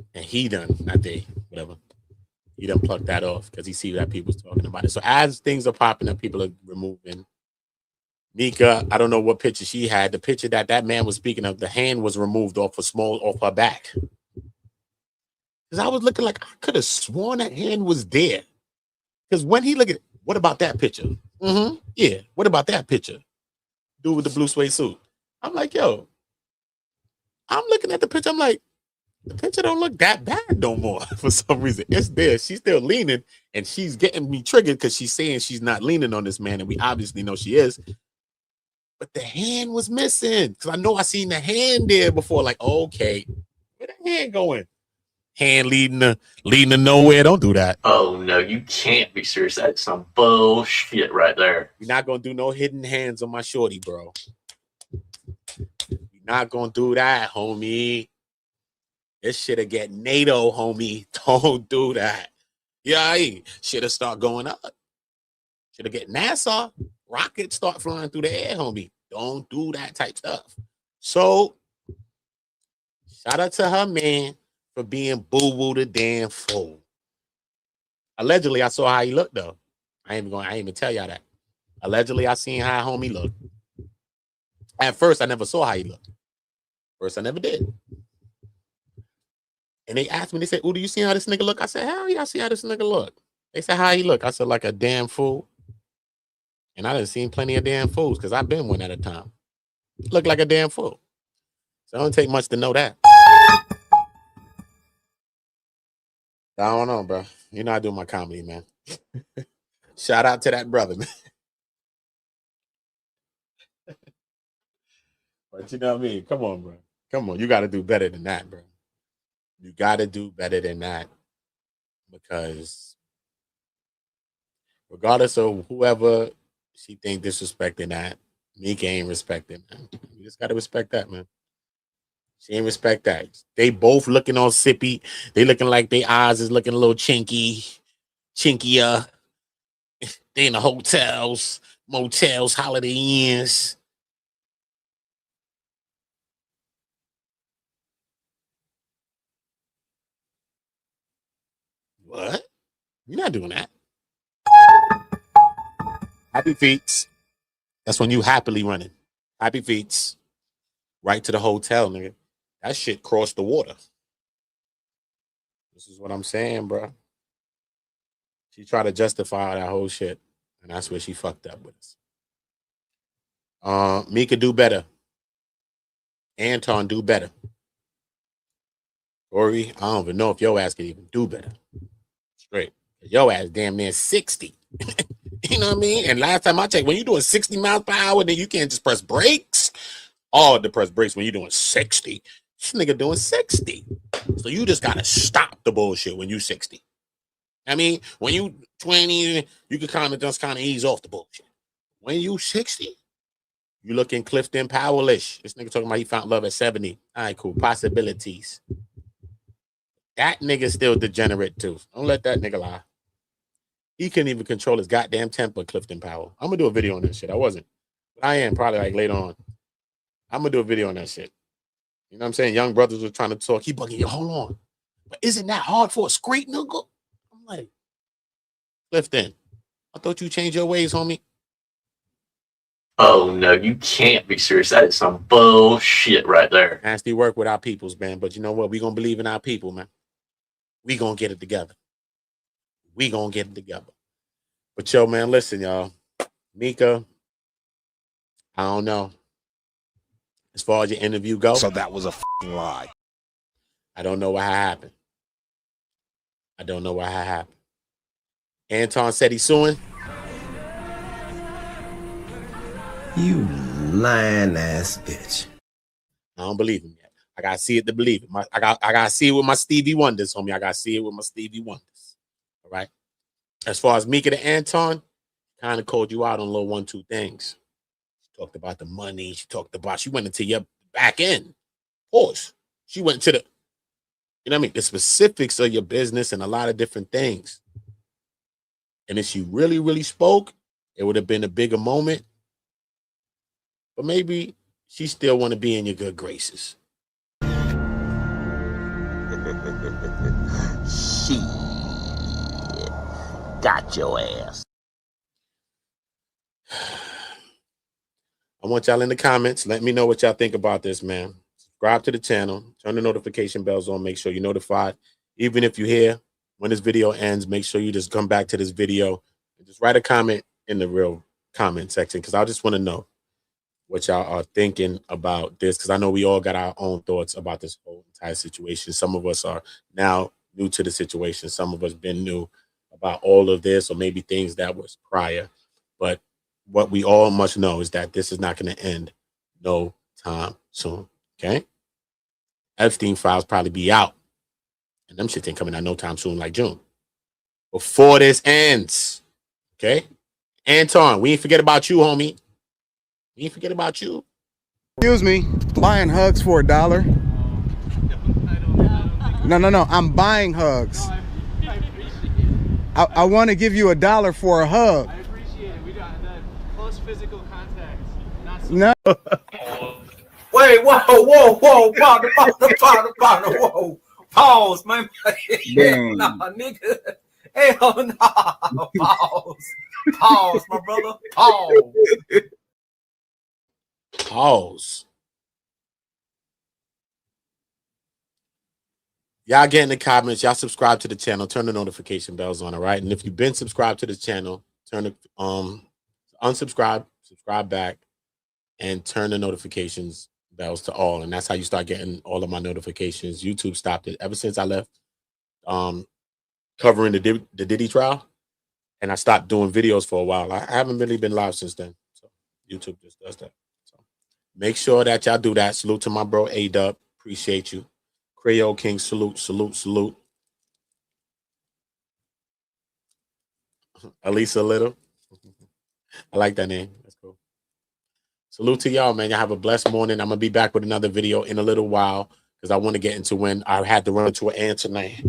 plucked that off because he see that people's talking about it. So as things are popping up, people are removing. Mika, I don't know what picture she had. The picture that man was speaking of, the hand was removed off her back. Because I was looking like I could have sworn that hand was there. Because when he looked at, what about that picture? Mm-hmm. Yeah, what about that picture? Dude with the blue suede suit. I'm like, yo, I'm looking at the picture. I'm like, the picture don't look that bad no more for some reason. It's there. She's still leaning, and she's getting me triggered because she's saying she's not leaning on this man, and we obviously know she is. But the hand was missing because I know I seen the hand there before. Like, okay, where the hand going? Hand leading to nowhere. Don't do that. Oh no, you can't be serious. That's some bullshit right there. You're not gonna do no hidden hands on my shorty, bro. You're not gonna do that, homie. This shit'll get NATO, homie. Don't do that. Yeah, shit'll start going up. Shit'll get NASA. Rockets start flying through the air, homie. Don't do that type stuff. So, shout out to her, man, for being boo-boo the damn fool. Allegedly, I saw how he looked, though. I ain't even tell y'all that. Allegedly, I seen how homie looked. At first, I never saw how he looked. First, I never did. And they asked me, they said, "Oh, do you see how this nigga look?" I said, "Hell yeah, I see how this nigga look." They said, "How he look?" I said, "Like a damn fool." And I done seen plenty of damn fools because I've been one at a time. Look like a damn fool. So it don't take much to know that. I don't know, bro. You know I do my comedy, man. Shout out to that brother, man. But you know what I mean? Come on, bro. Come on. You got to do better than that, bro. You got to do better than that because regardless of whoever she think disrespecting that, Mika ain't respecting, man. You just got to respect that, man. She ain't respect that. They both looking all sippy. They looking like their eyes is looking a little chinkier. They in the hotels, motels, Holiday Inns. What? You're not doing that. Happy feet. That's when you happily running. Happy feet. Right to the hotel, nigga. That shit crossed the water. This is what I'm saying, bro. She tried to justify that whole shit. And that's where she fucked up with us. Mika, do better. Anton, do better. Corey, I don't even know if your ass can even do better. Straight. Your ass damn near 60. You know what I mean? And last time I checked, when you're doing 60 miles per hour, then you can't just press brakes. All the press brakes when you're doing 60. This nigga doing 60. So you just gotta stop the bullshit when you 60. I mean, when you 20, you can kind of ease off the bullshit. When you 60, you looking Clifton Powell-ish. This nigga talking about he found love at 70. All right, cool. Possibilities. That nigga still degenerate too. Don't let that nigga lie. He couldn't even control his goddamn temper, Clifton Powell. I'm gonna do a video on that shit. I wasn't. But I am probably like later on. I'm gonna do a video on that shit. You know what I'm saying? Young brothers were trying to talk. He bugging you. Hold on. But isn't that hard for a straight nigga? I'm like, Clifton, I thought you changed your ways, homie. Oh no, you can't be serious. That is some bullshit right there. Nasty work with our peoples, man. But you know what? We gonna believe in our people, man. We gonna get it together. We gonna get it together. But yo, man, listen, y'all. Mika, I don't know. As far as your interview goes, So that was a fucking lie. I don't know what happened. I don't know what happened. Anton said he's suing. You lying ass bitch. I don't believe him yet. I gotta see it to believe it. I gotta see it with my Stevie Wonders, homie. I gotta see it with my Stevie Wonders. All right. As far as Mika to Anton, kind of called you out on little 1-2 things. She talked about the money. She went into your back end. Of course. She went to the specifics of your business and a lot of different things. And if she really, really spoke, it would have been a bigger moment. But maybe she still want to be in your good graces. Shit. Got your ass. I want y'all in the comments. Let me know what y'all think about this, man. Subscribe to the channel. Turn the notification bells on. Make sure you're notified. Even if you're here, when this video ends, make sure you just come back to this video and just write a comment in the real comment section, because I just want to know what y'all are thinking about this, because I know we all got our own thoughts about this whole entire situation. Some of us are now new to the situation. Some of us been new about all of this, or maybe things that was prior. But what we all must know is that this is not going to end no time soon, okay? Epstein files probably be out, and them shit ain't coming out no time soon, like June. Before this ends, okay? Anton, we ain't forget about you, homie. We ain't forget about you. Excuse me, buying hugs for $1. No. I'm buying hugs. I want to give you $1 for a hug. I appreciate it. We got the close physical contact. Not so No. Wait, whoa, whoa. Pause, man. Nah, nigga. Hell no. Pause, my brother. Pause. Y'all get in the comments. Y'all subscribe to the channel. Turn the notification bells on, all right? And if you've been subscribed to the channel, turn the unsubscribe, subscribe back, and turn the notifications bells to all. And that's how you start getting all of my notifications. YouTube stopped it ever since I left covering the Diddy trial, and I stopped doing videos for a while. I haven't really been live since then. So YouTube just does that. So make sure that y'all do that. Salute to my bro A-Dub. Appreciate you. Creole King, salute. Elisa Little. I like that name. That's cool. Salute to y'all, man. Y'all have a blessed morning. I'm going to be back with another video in a little while, because I want to get into when I had to run into an ant tonight.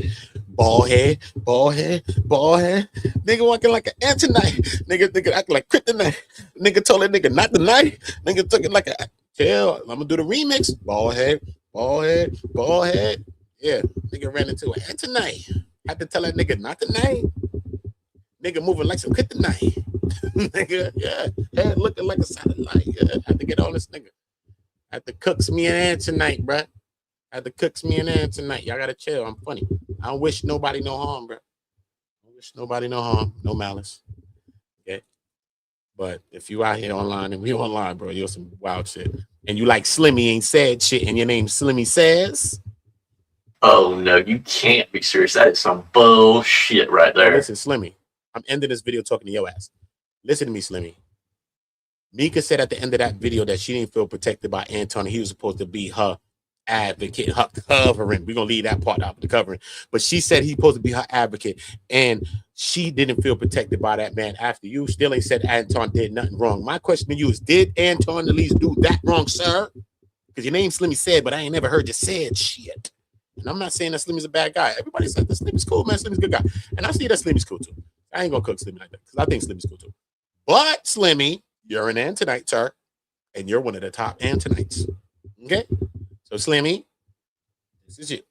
Bald head. Nigga walking like an ant tonight. Nigga acting like kryptonite. Nigga told that nigga not tonight. Nigga took it like a chill. I'm going to do the remix. Bald head. Yeah, nigga ran into an ant tonight. Had to tell that nigga not tonight. Nigga moving like some kryptonite. Nigga, yeah. Head looking like a satellite. Yeah, had to get on this nigga. Had to cooks me an ant tonight, bruh. Y'all gotta chill. I'm funny. I don't wish nobody no harm, bruh. No malice. Okay? But if you out here online and we online, bro, you're some wild shit. And you like Slimmy ain't said shit and your name Slimmy Says. Oh no, you can't be serious. That is some bullshit right there. Listen, Slimmy, I'm ending this video talking to your ass. Listen to me, Slimmy. Mika said at the end of that video that she didn't feel protected by Anton. He was supposed to be her advocate, her covering. We're gonna leave that part out, the covering. But she said he's supposed to be her advocate, and she didn't feel protected by that man. After you still ain't said Anton did nothing wrong. My question to you is, did Anton at least do that wrong, sir? Because your name Slimmy Said, but I ain't never heard you said shit. And I'm not saying that Slimmy's a bad guy. Everybody said that Slimmy's cool, man. Slimmy's a good guy. And I see that Slimmy's cool too. I ain't gonna cook Slimmy like that, because I think Slimmy's cool too. But Slimmy, you're an Antonite, sir. And you're one of the top Antonites. Okay? So Slimmy, this is you.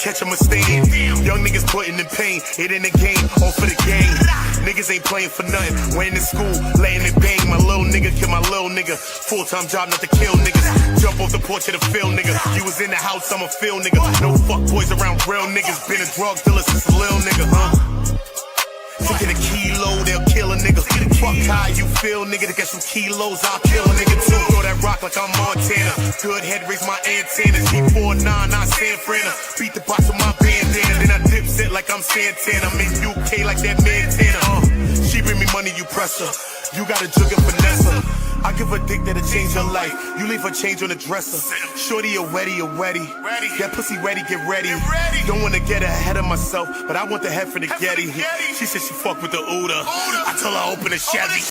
catch him a stain. Young niggas putting in pain, it in the game, all for the game. Niggas ain't playing for nothing. Went in school, laying it bang. My little nigga kill my little nigga. Full-time job not to kill niggas. Jump off the porch of the field, nigga. You was in the house, I'm a field nigga. No fuck boys around real niggas. Been a drug dealer since a little nigga, huh? Taking a kilo, they'll kill a nigga. Fuck how you feel, nigga. To get some kilos, I'll kill a nigga too. Throw that rock like I'm Montana. Good head, raise my antennas. G49, not San Fran. Beat the box with my bandana. Then I dip set like I'm Santana. I'm in UK like that Montana. She bring me money, you press her. You got a jug of finesse her. I give a dick that'll change her life. You leave her change on the dresser. Shorty a wetty, a wetty. That pussy ready, get ready. Don't wanna get ahead of myself, but I want the head for the Getty. She said she fuck with the Uda. I told her open a Chevy.